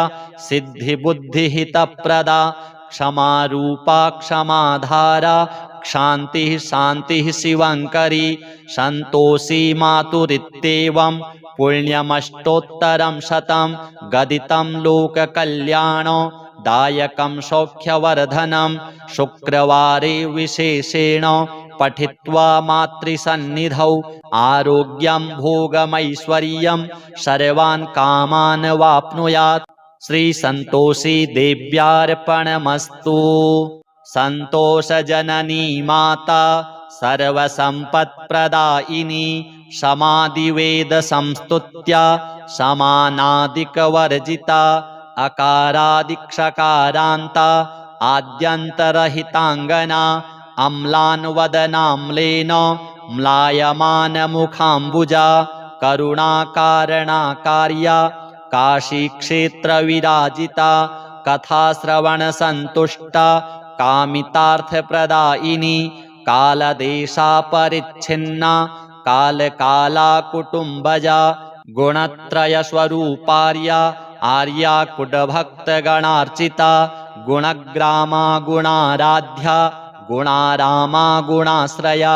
सिद्धिबुद्धिहितप्रदा क्षमारूपा क्षमाधारा क्षान्तिः शान्तिः शिवङ्करी सन्तोषी मातुरित्येवं पुण्यमष्टोत्तरं शतं गदितं लोककल्याण दायकं सौख्यवर्धनं शुक्रवारे विशेषेण पठित्वा मातृसन्निधौ आरोग्यं भोगमैश्वर्यं सर्वान् कामान् वाप्नुयात्। श्री संतोषी देव्यार्पणमस्तु। संतोषजननी माता सर्वसम्पत्प्रदायिनी समाधिवेद संस्तुत्या समानादिकवर्जिता अकारादिक्षकारान्ता आद्यन्तरहिताङ्गना अम्लान्वदनाम्लेन म्लायमानमुखाम्बुजा करुणाकारणकार्या काशीक्षेत्रविराजिता कथाश्रवणसन्तुष्टा कामितार्थप्रदायिनी कालदेशापरिच्छिन्ना कालकाला कुटुम्बजा गुणत्रयस्वरूपार्या आर्या कुटभक्तगणार्चिता गुणग्रामा गुणाराध्या गुणारामा गुणाश्रया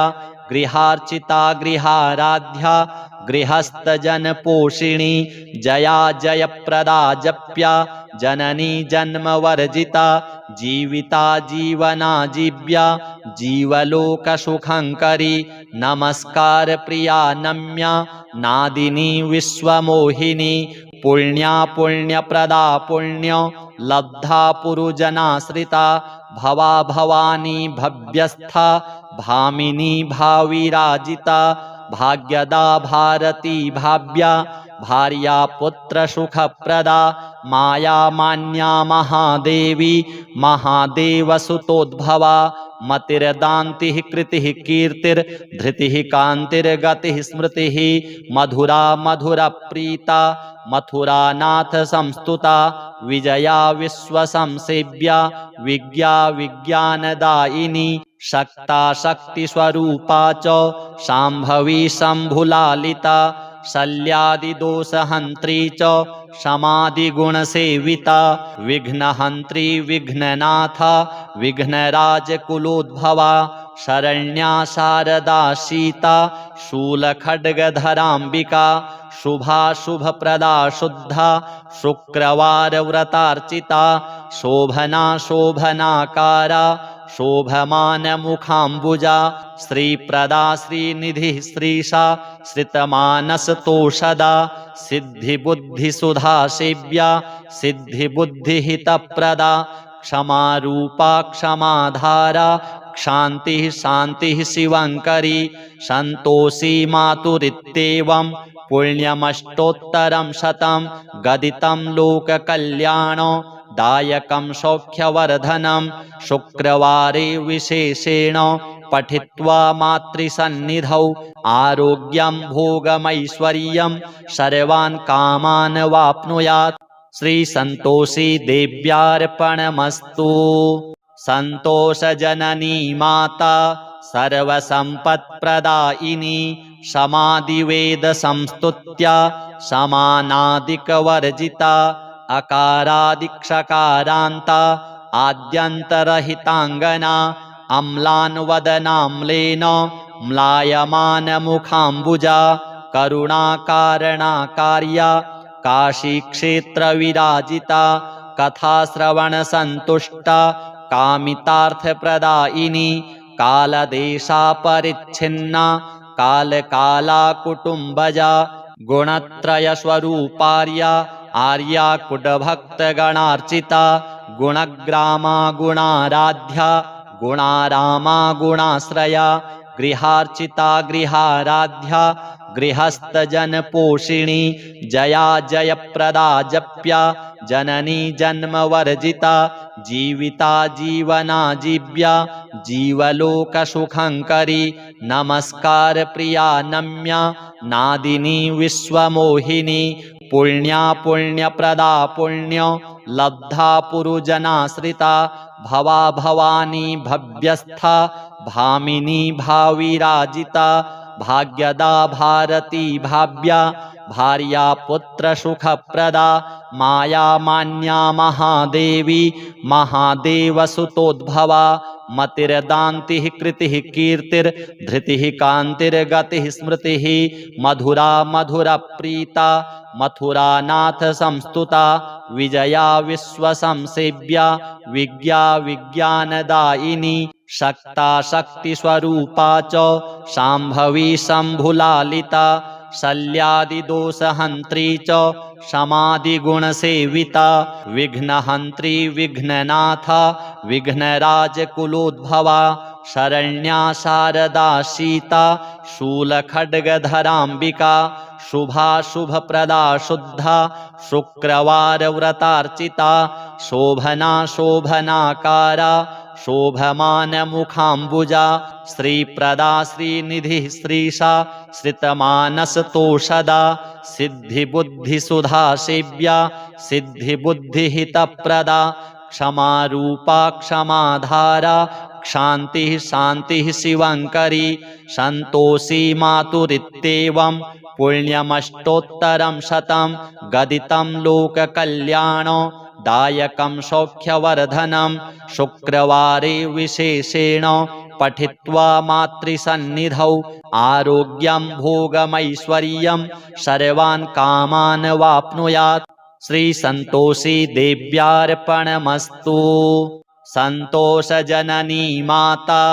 गृहार्चिता गृहाराध्या गृहस्थजनपोषिणी जया जयप्रदा जप्या जननी जन्मवर्जिता जीविता जीवना जीव्या जीवलोकसुखङ्करी नमस्कार प्रिया नम्या नादिनी विश्वमोहिनी पुण्या पुण्यप्रदा पुण्य लब्धा पुरुजनाश्रिता भवा भवानी भव्यस्था भामिनी भाविराजिता भाग्यदा भारती भाव्या भार्या पुत्रसुखप्रदा माया मान्या महादेवी महादेवसुतोद्भवा मतिर्दान्तिः कृतिः कीर्तिर्धृतिः कान्तिर्गतिः स्मृतिः मधुरा मधुरप्रीता मथुरानाथ संस्तुता विजया विश्वसंसेव्या विज्ञा विज्ञानदायिनी शक्ता शक्तिस्वरूपा च शाम्भवी शम्भुलालिता शल्यादिदोषहन्त्री च समाधिगुणसेविता विघ्नहन्त्री विघ्ननाथा विघ्नराजकुलोद्भवा शरण्या शारदा सीता शूलखड्गधराम्बिका शुभा शुभप्रदा शुद्धा शुक्रवारव्रतार्चिता शोभना शोभनाकारा शोभमानमुखाम्बुजा श्रीप्रदा श्रीनिधिः श्रीशा श्रितमानसतोषदा सिद्धिबुद्धिसुधा सेव्या सिद्धिबुद्धिहितप्रदा क्षमारूपा क्षमाधारा क्षान्तिः शान्तिः शिवङ्करी सन्तोषी मातुरित्येवं पुण्यमष्टोत्तरं शतं गदितं लोककल्याण दायकं सौख्यवर्धनं शुक्रवारे विशेषेण पठित्वा मातृसन्निधौ आरोग्यं भोगमैश्वर्यं सर्वान् कामान् वाप्नुयात्। श्री संतोषी देव्यार्पणमस्तु। संतोषजननी माता सर्वसम्पत्प्रदायिनी समाधिवेद संस्तुत्या समानादिकवर्जिता अकारादिक्षकारान्ता आद्यन्तरहिताङ्गना अम्लान्वदनाम्लेन म्लायमानमुखाम्बुजा करुणाकारणकार्या काशीक्षेत्रविराजिता कथाश्रवणसन्तुष्टा कामितार्थप्रदायिनी कालदेशापरिच्छिन्ना कालकाला कुटुम्बजा गुणत्रयस्वरूपार्या आर्या कुटभक्तगणार्चिता गुणग्रामा गुणाराध्या गुणारामा गुणाश्रया गृहार्चिता गृहाराध्या गृहस्थजनपोषिणी जया जयप्रदा जप्या जननी जन्मवर्जिता जीविता जीवनाजीव्या जीवलोकसुखङ्करी नमस्कार प्रिया नम्या नादिनी विश्वमोहिनी पुण्या पुण्यप्रदा पुण्य लब्धा पुरुजनाश्रिता भवा भवानी भव्यस्था भामिनी भाविराजिता भाग्यदा भारती भाव्या भार्या पुत्र सुखप्रदा माया मान्या महादेवी महादेवसुतोद्भवा मतिर्दान्तिः कृतिः कीर्तिर्धृतिः कान्तिर्गतिः स्मृतिः मधुरा मधुरप्रीता मथुरानाथ संस्तुता विजया विश्वसंसेव्या विज्ञा विज्ञानदायिनी शक्ता शक्तिस्वरूपा च शाम्भवी शम्भुलालिता शल्यादिदोषहन्त्री च समाधिगुणसेविता विघ्नहन्त्री विघ्ननाथा विघ्नराजकुलोद्भवा शरण्या शारदा सीता शूलखड्गधराम्बिका शुभा शुभप्रदा शुद्धा शुक्रवारव्रतार्चिता शोभना शोभनाकारा शोभमानमुखाम्बुजा श्रीप्रदा श्रीनिधिः श्रीशा श्रितमानसतोषदा सिद्धिबुद्धिसुधा सेव्या सिद्धिबुद्धिहितप्रदा क्षमारूपा क्षमाधारा क्षान्तिः शान्तिः शिवङ्करी सन्तोषी मातुरित्येवं पुण्यमष्टोत्तरं शतं गदितं लोककल्याण दायकं सौख्यवर्धनं शुक्रवारे विशेषेण पठित्वा मातृसन्निधौ आरोग्यं भोगमैश्वर्यं सर्वान् कामान् वाप्नुयात्। श्रीसन्तोषी देव्यार्पणमस्तु। सन्तोषजननी माता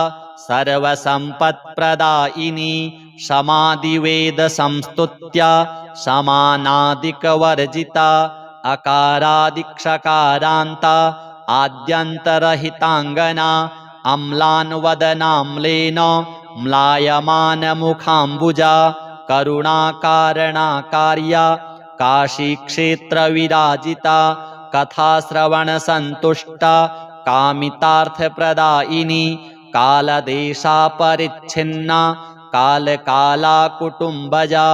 सर्वसम्पत्प्रदायिनी समादिवेदसंस्तुत्या समानादिकवर्जिता अकारादिक्षकारान्ता आद्यन्तरहिताङ्गना अम्लान्वदनाम्लेन म्लायमानमुखाम्बुजा करुणाकारणकार्या काशीक्षेत्रविराजिता कथाश्रवणसन्तुष्टा कामितार्थप्रदायिनी कालदेशापरिच्छिन्ना कालकाला कुटुम्बजा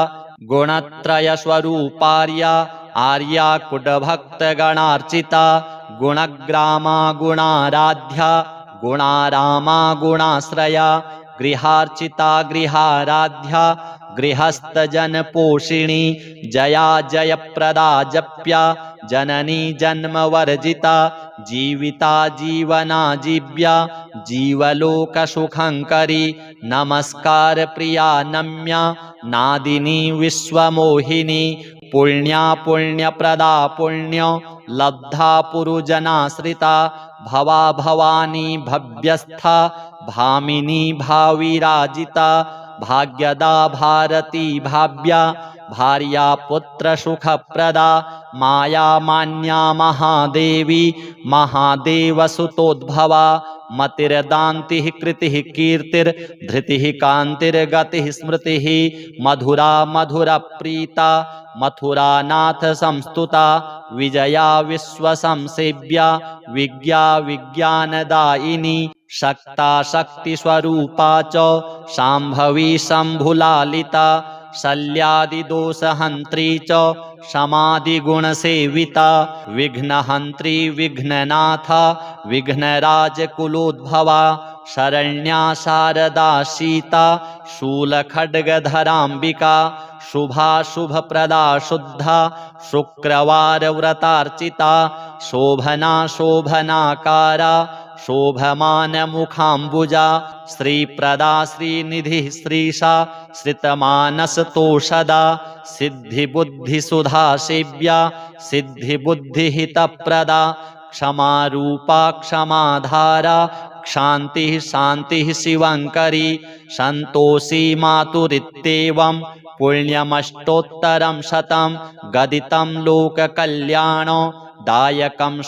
गुणत्रयस्वरूपार्या आर्या कुटभक्तगणार्चिता गुणग्रामा गुणाराध्या गुणारामा गुणाश्रया गृहार्चिता गृहाराध्या गृहस्थजनपोषिणी जया जयप्रदा जप्या जननी जन्मवर्जिता जीविता जीवनाजीव्या जीवलोकसुखङ्करी नमस्कार प्रिया नम्या नादिनी विश्वमोहिनी पुण्या पुण्यप्रदा पुण्य लब्धा पुरुजनाश्रिता भवा भवानी भव्यस्था भामिनी भाविराजिता भाग्यदा भारती भाव्या भार्या पुत्र सुखप्रदा माया मान्या महादेवी महादेवसुतोद्भवा मतिर्दान्तिः कृतिः कीर्तिर्धृतिः कान्तिर्गतिः स्मृतिः मधुरा मधुरप्रीता मथुरानाथ संस्तुता विजया विश्वसंसेव्या विज्ञा विज्ञानदायिनी शक्ता शक्तिस्वरूपा च शाम्भवी शम्भुलालिता शल्यादिदोषहन्त्री च समाधिगुणसेविता विघ्नहन्त्री विघ्ननाथा विघ्नराजकुलोद्भवा शरण्या शारदा सीता शूलखड्गधराम्बिका शुभा शुभप्रदा शुद्धा शुक्रवारव्रतार्चिता शोभना शोभनाकारा शोभमानमुखाम्बुजा श्रीप्रदा श्रीनिधिः श्रीशा श्रितमानसतोषदा सिद्धिबुद्धिसुधा सेव्या सिद्धिबुद्धिहितप्रदा क्षमारूपा क्षमाधारा क्षान्तिः शान्तिः शिवङ्करी सन्तोषी मातुरित्येवं पुण्यमष्टोत्तरं शतं गदितं लोककल्याणदायकं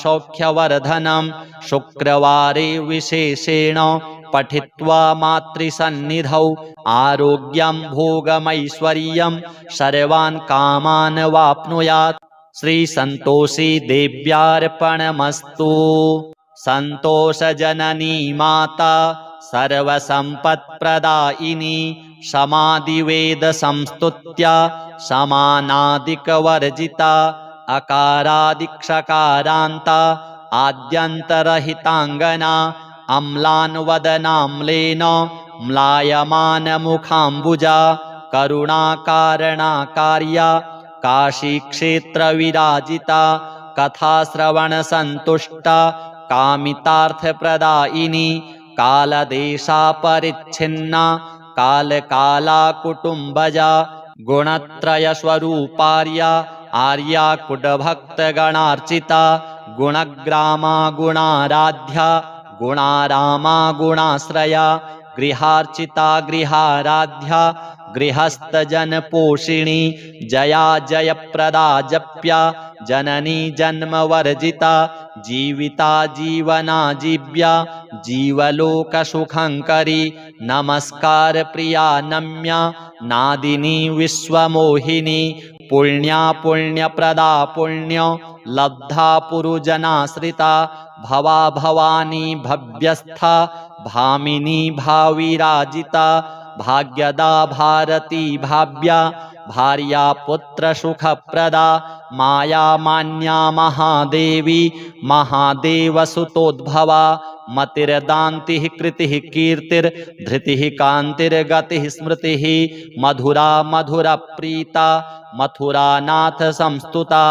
सौख्यवर्धनं शुक्रवारे विशेषेण पठित्वा मातृसन्निधौ आरोग्यं भोगमैश्वर्यं सर्वान् कामान् वाप्नुयात्। श्री संतोषी देव्यार्पणमस्तु। संतोषजननी माता सर्वसम्पत्प्रदायिनी समाधिवेद संस्तुत्या समानादिकवर्जिता अकारादिक्षकारान्ता आद्यन्तरहिताङ्गना अम्लान्वदनाम्लेन म्लायमानमुखाम्बुजा करुणाकारणकार्या काशीक्षेत्रविराजिता कथाश्रवणसन्तुष्टा कामितार्थप्रदायिनी कालदेशापरिच्छिन्ना कालकाला कुटुम्बजा गुणत्रयस्वरूपार्या आर्या कुटभक्तगणार्चिता गुणग्रामा गुणाराध्या गुणारामा गुणाश्रया गृहार्चिता गृहाराध्या गृहस्थजनपोषिणी जया जयप्रदा जप्या जननी जन्मवर्जिता जीविता जीवना जीव्या जीवलोकसुखङ्करी नमस्कार प्रिया नम्या नादिनी विश्वमोहिनी पुण्या पुण्यप्रदा पुण्य लब्धा पुरुजनाश्रिता भवा भवानी भव्यस्था भामिनी भाविराजिता भाग्यदा भारती भाव्या भार्या पुत्रसुखप्रदा माया मान्या महादेवी महादेवसुतोद्भवा मतिर्दान्तिः कृतिः कीर्तिर्धृतिः कान्तिर्गतिः स्मृतिः मधुरा मधुरप्रीता मथुरानाथ संस्तुता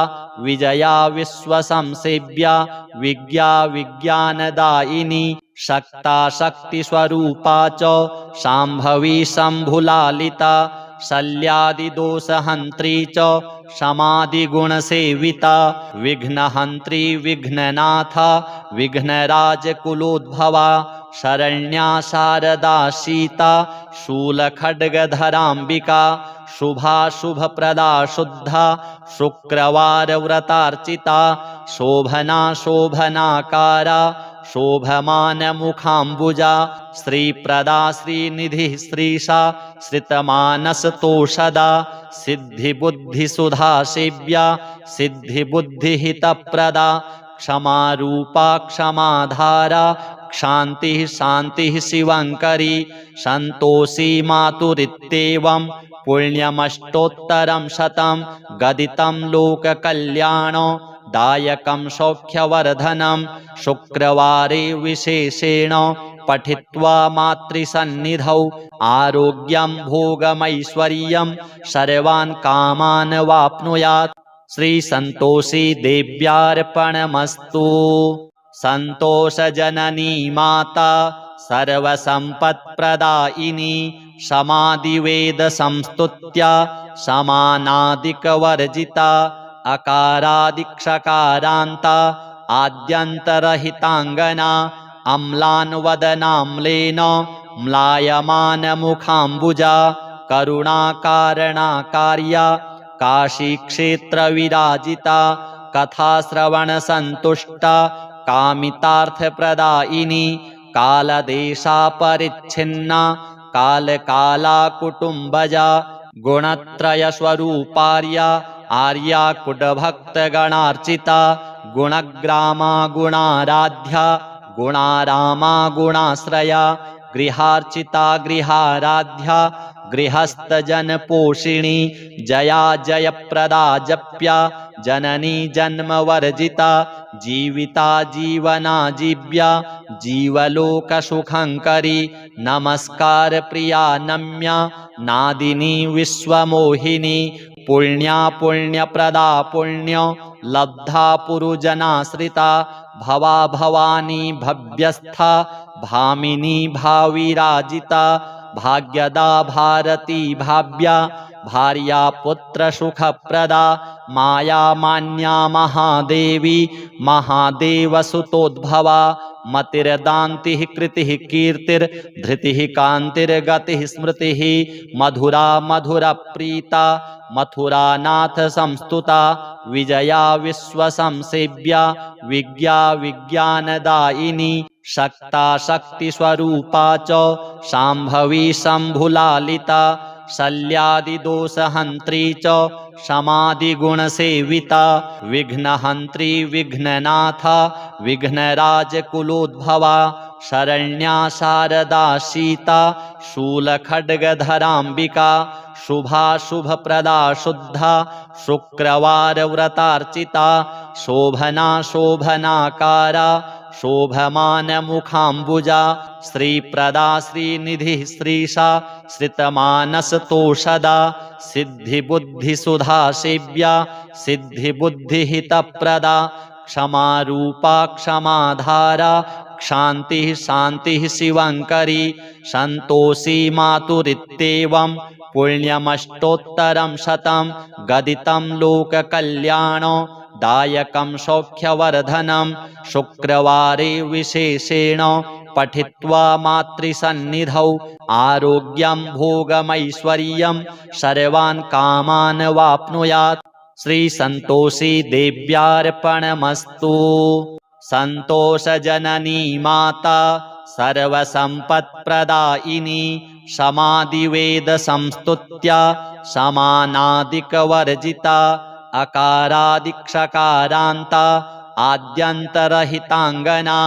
विजया विश्वसंसेव्या विज्ञा विज्ञानदायिनी शक्ता शक्तिस्वरूपा च शाम्भवी शम्भुलालिता शल्यादिदोषहन्त्री च समाधिगुणसेविता विघ्नहन्त्री विघ्ननाथा विघ्नराजकुलोद्भवा शरण्या शारदा सीता शूलखड्गधराम्बिका शुभा शुभप्रदा शुद्धा शुक्रवारव्रतार्चिता शोभना शोभनाकारा शोभमानमुखाम्बुजा श्रीप्रदा श्रीनिधिः श्रीशा श्रितमानसतोषदा सिद्धिबुद्धिसुधा सेव्या सिद्धिबुद्धिहितप्रदा क्षमारूपा क्षमाधारा क्षान्तिः शान्तिः शिवङ्करी सन्तोषी मातुरित्येवं पुण्यमष्टोत्तरं शतं गदितं लोककल्याणदायकं सौख्यवर्धनं शुक्रवारे विशेषेण पठित्वा मातृसन्निधौ आरोग्यं भोगमैश्वर्यं सर्वान् कामान् वाप्नुयात्। श्री संतोषी देव्यार्पणमस्तु। संतोषजननी माता सर्वसम्पत्प्रदायिनी समाधिवेद संस्तुत्या समानादिकवर्जिता अकारादिक्षकारान्ता आद्यन्तरहिताङ्गना अम्लान्वदनाम्लेन म्लायमानमुखाम्बुजा करुणाकारणकार्या काशीक्षेत्रविराजिता कथाश्रवणसन्तुष्टा कामितार्थप्रदायिनी कालदेशापरिच्छिन्ना कालकाला कुटुम्बजा गुणत्रयस्वरूपार्या आर्या कुटभक्तगणार्चिता गुणग्रामा गुणाराध्या गुणारामा गुणाश्रया गृहार्चिता गृहाराध्या गृहस्थजनपोषिणी जया जयप्रदा जप्या जननी जन्मवर्जिता जीविता जीवना जीव्या जीवलोकसुखङ्करी नमस्कार प्रिया नम्या नादिनी विश्वमोहिनी पुण्या पुण्यप्रदा पुण्य लब्धा पुरुजनाश्रिता भवा भवानी भव्यस्था भामिनी भाविराजिता भाग्यदा भारती भाव्या भार्या पुत्रसुखप्रदा माया मान्या महादेवी महादेवसुतोद्भवा मतिर्दान्तिः कृतिः कीर्तिर्धृतिः कान्तिर्गतिः स्मृतिः मधुरा मधुरप्रीता मथुरानाथ संस्तुता विजया विश्वसंसेव्या विज्ञा विज्ञानदायिनी शक्ता शक्तिस्वरूपा च शाम्भवी शम्भुलालिता शल्यादिदोषहन्त्री च समाधिगुणसेविता विघ्नहन्त्री विघ्ननाथा विघ्नराजकुलोद्भवा शरण्या शारदा सीता शूलखड्गधराम्बिका शुभा शुभप्रदा शुद्धा शुक्रवारव्रतार्चिता शोभना शोभनाकारा शोभमानमुखाम्बुजा श्रीप्रदा श्रीनिधिः श्रीशा श्रितमानसतोषदा सिद्धिबुद्धिसुधा सेव्या सिद्धिबुद्धिहितप्रदा क्षमारूपा क्षमाधारा क्षान्तिः शान्तिः शिवङ्करी सन्तोषी मातुरित्येवं पुण्यमष्टोत्तरं शतं गदितं लोककल्याण दायकं सौख्यवर्धनं शुक्रवारे विशेषेण पठित्वा मातृसन्निधौ आरोग्यं भोगमैश्वर्यं सर्वान् कामान् वाप्नुयात्। श्री संतोषी देव्यार्पणमस्तु। संतोषजननी माता सर्वसम्पत्प्रदायिनी समाधिवेद संस्तुत्या समानादिकवर्जिता अकारादिक्षकारान्ता आद्यन्तरहिताङ्गना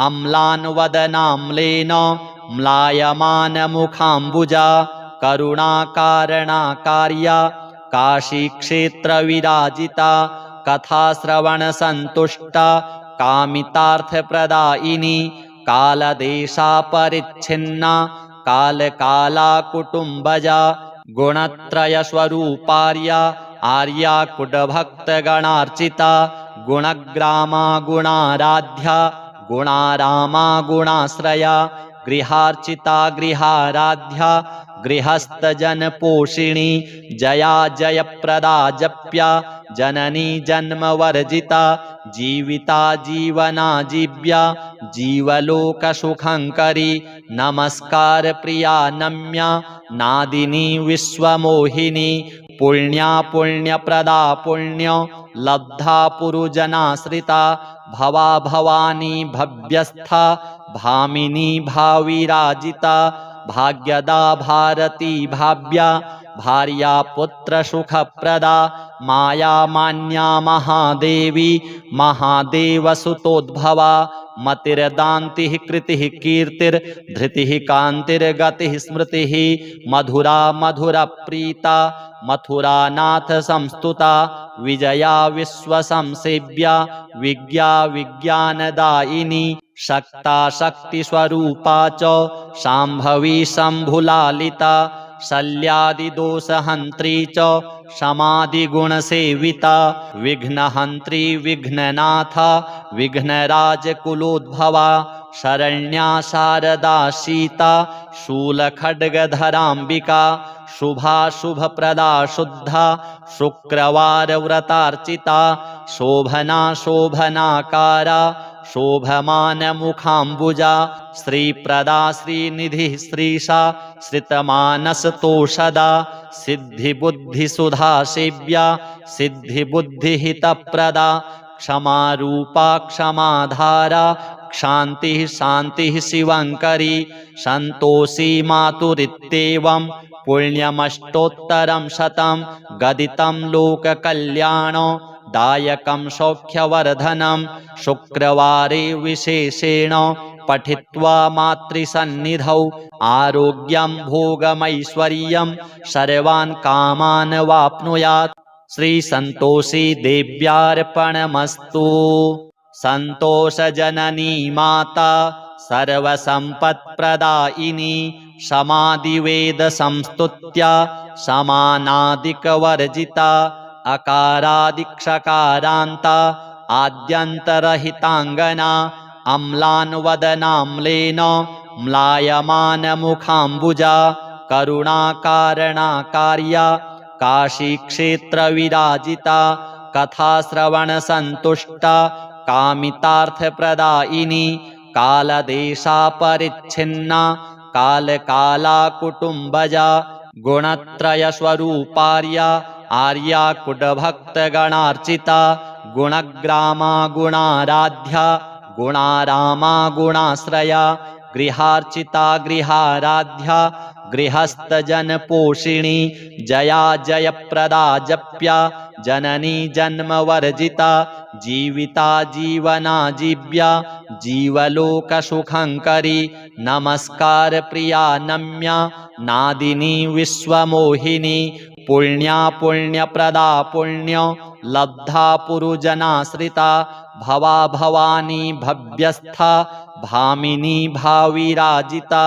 अम्लान्वदनाम्लेन म्लायमानमुखाम्बुजा करुणाकारणकार्या काशीक्षेत्रविराजिता कथाश्रवणसन्तुष्टा कामितार्थप्रदायिनी कालदेशापरिच्छिन्ना कालकाला कुटुम्बजा गुणत्रयस्वरूपार्या आर्या कुटभक्तगणार्चिता गुणग्रामा गुणाराध्या गुणारामा गुणाश्रया गृहार्चिता गृहाराध्या गृहस्थजनपोषिणी जया जयप्रदा जप्या जननी जन्मवर्जिता जीविता जीवनाजीव्या जीवलोकसुखङ्करी नमस्कार प्रिया नम्या नादिनी विश्वमोहिनी पुण्या पुण्यप्रदा पुण्य लब्धा पुरुजनाश्रिता भवा भवानी भव्यस्था भामिनी भाविराजिता भाग्यदा भारती भाव्या भार्या पुत्रसुखप्रदा माया मान्या महादेवी महादेवसुतोद्भवा मतिर्दान्तिः कृतिः कीर्तिर्धृतिः कान्तिर्गतिः स्मृतिः मधुरा मधुरप्रीता मथुरानाथ संस्तुता विजया विश्वसंसेव्या विज्ञा विज्ञानदायिनी शक्ता शक्तिस्वरूपा च शाम्भवी शम्भुलालिता शल्यादिदोषहन्त्री च समाधिगुणसेविता विघ्नहन्त्री विघ्ननाथा विघ्नराजकुलोद्भवा शरण्या शारदा सीता शूलखड्गधराम्बिका शुभा शुभप्रदा शुद्धा शुक्रवारव्रतार्चिता शोभना शोभनाकारा शोभमानमुखाम्बुजा श्रीप्रदा श्रीनिधिः श्रीशा श्रितमानसतोषदा सिद्धिबुद्धिसुधा सेव्या सिद्धिबुद्धिहितप्रदा क्षमारूपा क्षमाधारा क्षान्तिः शान्तिः शिवङ्करी सन्तोषी मातुरित्येवं पुण्यमष्टोत्तरं शतं गदितं लोककल्याण दायकं सौख्यवर्धनं शुक्रवारे विशेषेण पठित्वा मातृसन्निधौ आरोग्यं भोगमैश्वर्यं सर्वान् कामान् वाप्नुयात्। श्री संतोषी देव्यार्पणमस्तु। संतोषजननी माता सर्वसम्पत्प्रदायिनी समाधिवेद संस्तुत्या समानादिकवर्जिता अकारादिक्षकारान्ता आद्यन्तरहिताङ्गना अम्लान्वदनाम्लेन म्लायमानमुखाम्बुजा करुणाकारणकार्या काशीक्षेत्रविराजिता कथाश्रवणसन्तुष्टा कामितार्थप्रदायिनी कालदेशापरिच्छिन्ना कालकाला कुटुम्बजा गुणत्रयस्वरूपार्या आर्या कुटभक्तगणार्चिता गुणग्रामा गुणाराध्या गुणारामा गुणाश्रया गृहार्चिता गृहाराध्या गृहस्थजनपोषिणी जया जयप्रदा जप्या जननी जन्मवर्जिता जीविता जीवनाजीव्या जीवलोकसुखङ्करी नमस्कार प्रिया नम्या नादिनी विश्वमोहिनी पुण्या पुण्यप्रदा पुण्य लब्धा पुरुजनाश्रिता भवा भवानी भव्यस्था भामिनी भाविराजिता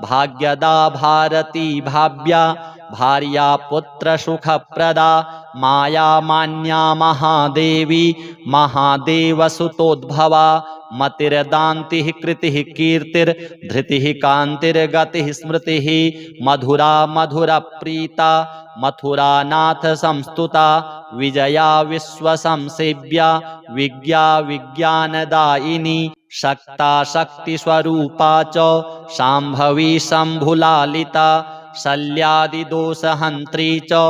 भाग्यदा भारती भाव्या भार्या पुत्र सुखप्रदा माया मान्या महादेवी महादेवसुतोद्भवा मतिर्दान्तिः कृतिः कीर्तिर्धृतिः कान्तिर्गतिः स्मृतिः मधुरा मधुरप्रीता मथुरानाथ संस्तुता विजया विश्वसंसेव्या विज्ञा विज्ञानदायिनी शक्ता शक्तिस्वरूपा च शाम्भवी शम्भुलालिता शल्यादिदोषहन्त्री च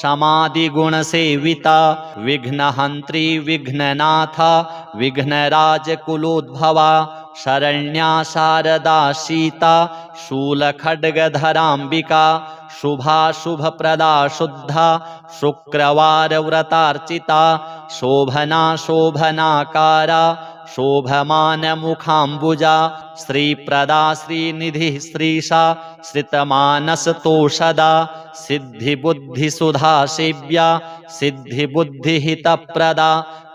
समाधिगुणसेविता विघ्नहन्त्री विघ्ननाथा विघ्नराजकुलोद्भवा शरण्या शारदा सीता शूलखड्गधराम्बिका शुभा शुभप्रदा शुद्धा शुक्रवारव्रतार्चिता शोभना शोभनाकारा शोभमानमुखाम्बुजा श्रीप्रदा श्रीनिधिः श्रीशा श्रितमानसतोषदा सिद्धिबुद्धिसुधा सेव्या सिद्धिबुद्धिहितप्रदा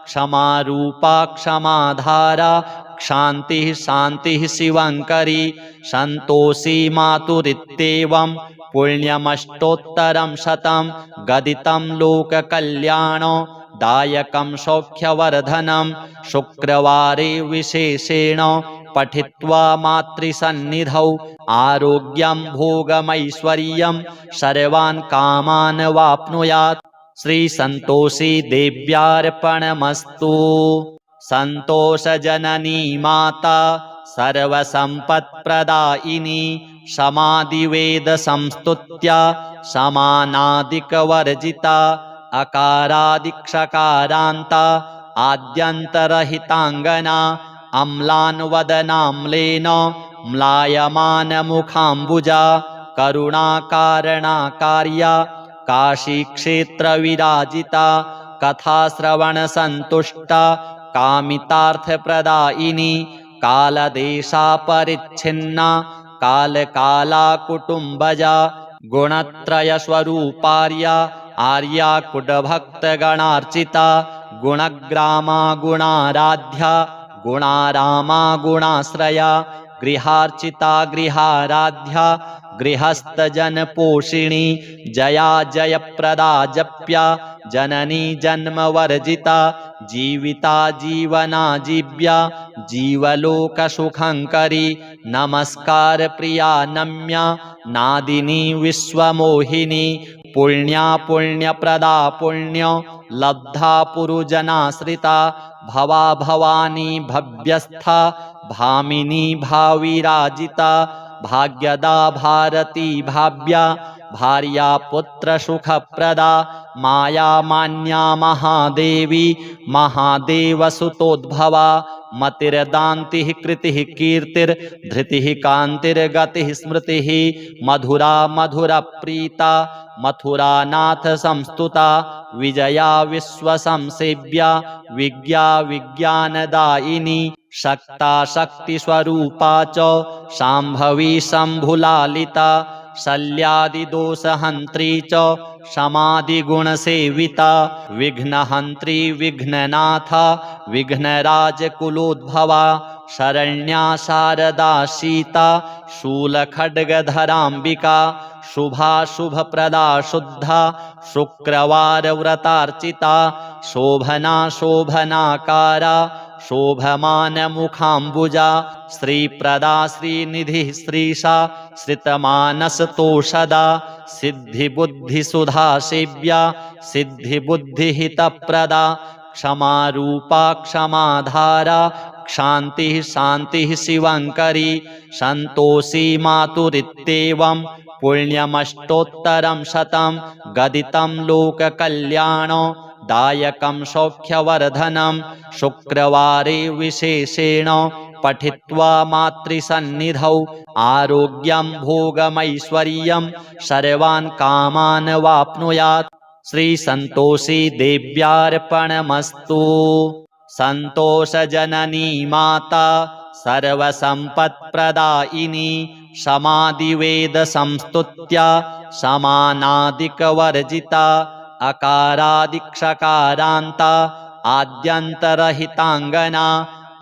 क्षमारूपा क्षमाधारा क्षान्तिः शान्तिः शिवङ्करी सन्तोषी मातुरित्येवं पुण्यमष्टोत्तरं शतं गदितं लोककल्याण दायकं सौख्यवर्धनं शुक्रवारे विशेषेण पठित्वा मातृसन्निधौ आरोग्यं भोगमैश्वर्यं सर्वान् कामान् वाप्नुयात्। श्रीसन्तोषी देव्यार्पणमस्तु। सन्तोषजननी माता सर्वसम्पत्प्रदायिनी समादिवेदसंस्तुत्या समानादिकवर्जिता अकारादिक्षकारान्ता आद्यन्तरहिताङ्गना अम्लान्वदनाम्लेन म्लायमानमुखाम्बुजा करुणाकारणकार्या काशीक्षेत्रविराजिता कथाश्रवणसन्तुष्टा कामितार्थप्रदायिनी कालदेशापरिच्छिन्ना कालकाला कुटुम्बजा गुणत्रयस्वरूपार्या आर्या कुटभक्तगणार्चिता गुणग्रामा गुणाराध्या गुणारामा गुणाश्रया गृहार्चिता गृहाराध्या गृहस्थजनपोषिणी जया जयप्रदा जप्या जननी जन्मवर्जिता जीविता जीवनाजीव्या जीवलोकसुखङ्करी नमस्कार प्रिया नम्या नादिनी विश्वमोहिनी पुण्या पुण्यप्रदा पुण्य लब्धा पुरुजनाश्रिता भवा भवानी भव्यस्था भामिनी भाविराजिता भाग्यदा भारती भाव्या भार्या पुत्र सुखप्रदा माया मान्या महादेवी महादेवसुतोद्भवा मतिर्दान्तिः कृतिः कीर्तिर्धृतिः कान्तिर्गतिः स्मृतिः मधुरा मधुरप्रीता मथुरानाथ संस्तुता विजया विश्वसंसेव्या विज्ञा विज्ञानदायिनी शक्ता शक्तिस्वरूपा च शाम्भवी शम्भुलालिता शल्यादिदोषहन्त्री च समाधिगुणसेविता विघ्नहन्त्री विघ्ननाथा विघ्नराजकुलोद्भवा शरण्या शारदा सीता शूलखड्गधराम्बिका शुभा शुभप्रदा शुद्धा शुक्रवारव्रतार्चिता शोभना शोभनाकारा शोभमानमुखाम्बुजा श्रीप्रदा श्रीनिधिः श्रीशा श्रितमानसतोषदा सिद्धिबुद्धिसुधा सेव्या सिद्धिबुद्धिहितप्रदा क्षमारूपा क्षमाधारा क्षान्तिः शान्तिः शिवङ्करी सन्तोषी मातुरित्येवं पुण्यमष्टोत्तरं शतं गदितं लोककल्याणो दायकं सौख्यवर्धनं शुक्रवारे विशेषेण पठित्वा मातृसन्निधौ आरोग्यं भोगमैश्वर्यं सर्वान् कामान् वाप्नुयात्। श्रीसन्तोषी देव्यार्पणमस्तु। सन्तोषजननी माता सर्वसम्पत्प्रदायिनी समादिवेदसंस्तुत्या समानादिकवर्जिता अकारादिक्षकारान्ता आद्यन्तरहिताङ्गना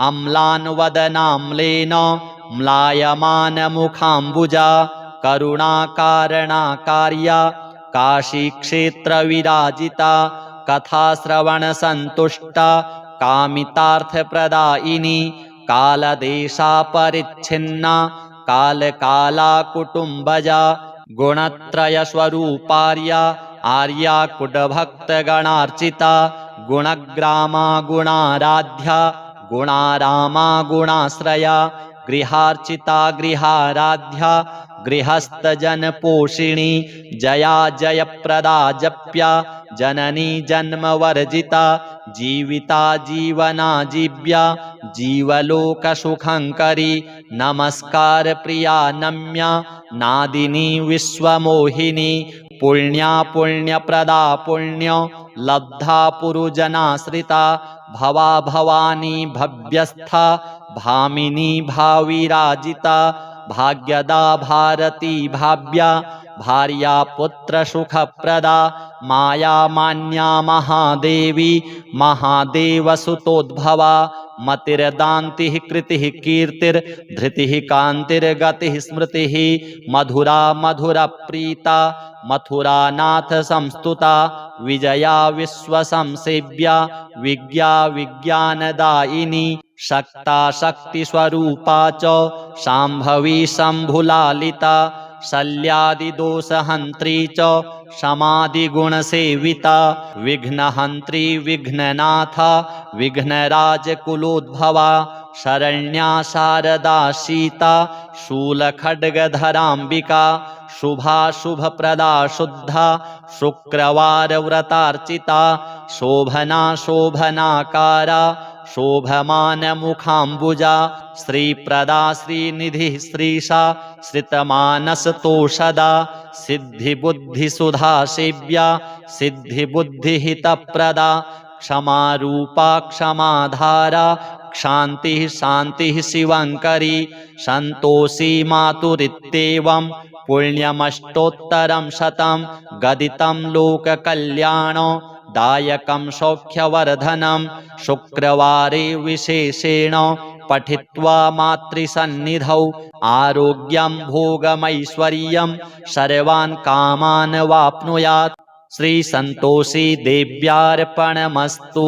अम्लान्वदनाम्लेन म्लायमानमुखाम्बुजा करुणाकारणकार्या काशीक्षेत्रविराजिता कथाश्रवणसन्तुष्टा कामितार्थप्रदायिनी कालदेशापरिच्छिन्ना कालकाला कुटुम्बजा गुणत्रयस्वरूपार्या आर्या कुटभक्तगणार्चिता गुणग्रामा गुणाराध्या गुणारामा गुणाश्रया गृहार्चिता गृहाराध्या गृहस्थजनपोषिणी जया जयप्रदा जप्या जननी जन्मवर्जिता जीविता जीवना जीव्या जीवलोकसुखङ्करी नमस्कार प्रिया नम्या नादिनी विश्वमोहिनी पुण्या पुण्यप्रदा पुण्य लब्धा पुरुजनाश्रिता भवा भवानी भव्यस्था भामिनी भाविराजिता भाग्यदा भारती भाव्या भार्या पुत्रसुखप्रदा माया मान्या महादेवी महादेवसुतोद्भवा मतिर्दान्तिः कृतिः कीर्तिर्धृतिः कान्तिर्गतिः स्मृतिः मधुरा मधुरप्रीता मथुरानाथ संस्तुता विजया विश्वसंसेव्या विज्ञा विज्ञानदायिनी शक्ता शक्तिस्वरूपा च शाम्भवी शम्भुलालिता शल्यादिदोषहन्त्री च समाधिगुणसेविता विघ्नहन्त्री विघ्ननाथा विघ्नराजकुलोद्भवा शरण्या शारदा सीता शूलखड्गधराम्बिका शुभा शुभप्रदा शुद्धा शुक्रवारव्रतार्चिता शोभना शोभनाकारा शोभमानमुखाम्बुजा श्रीप्रदा श्रीनिधिः श्रीशा श्रितमानसतोषदा सिद्धिबुद्धिसुधा सेव्या सिद्धिबुद्धिहितप्रदा क्षमारूपा क्षमाधारा क्षान्तिः शान्तिः शिवङ्करी सन्तोषी मातुरित्येवं पुण्यमष्टोत्तरं शतं गदितं लोककल्याणो दायकं सौख्यवर्धनं शुक्रवारे विशेषेण पठित्वा मातृसन्निधौ आरोग्यं भोगमैश्वर्यं सर्वान् कामान् वाप्नुयात्। श्रीसन्तोषी देव्यार्पणमस्तु।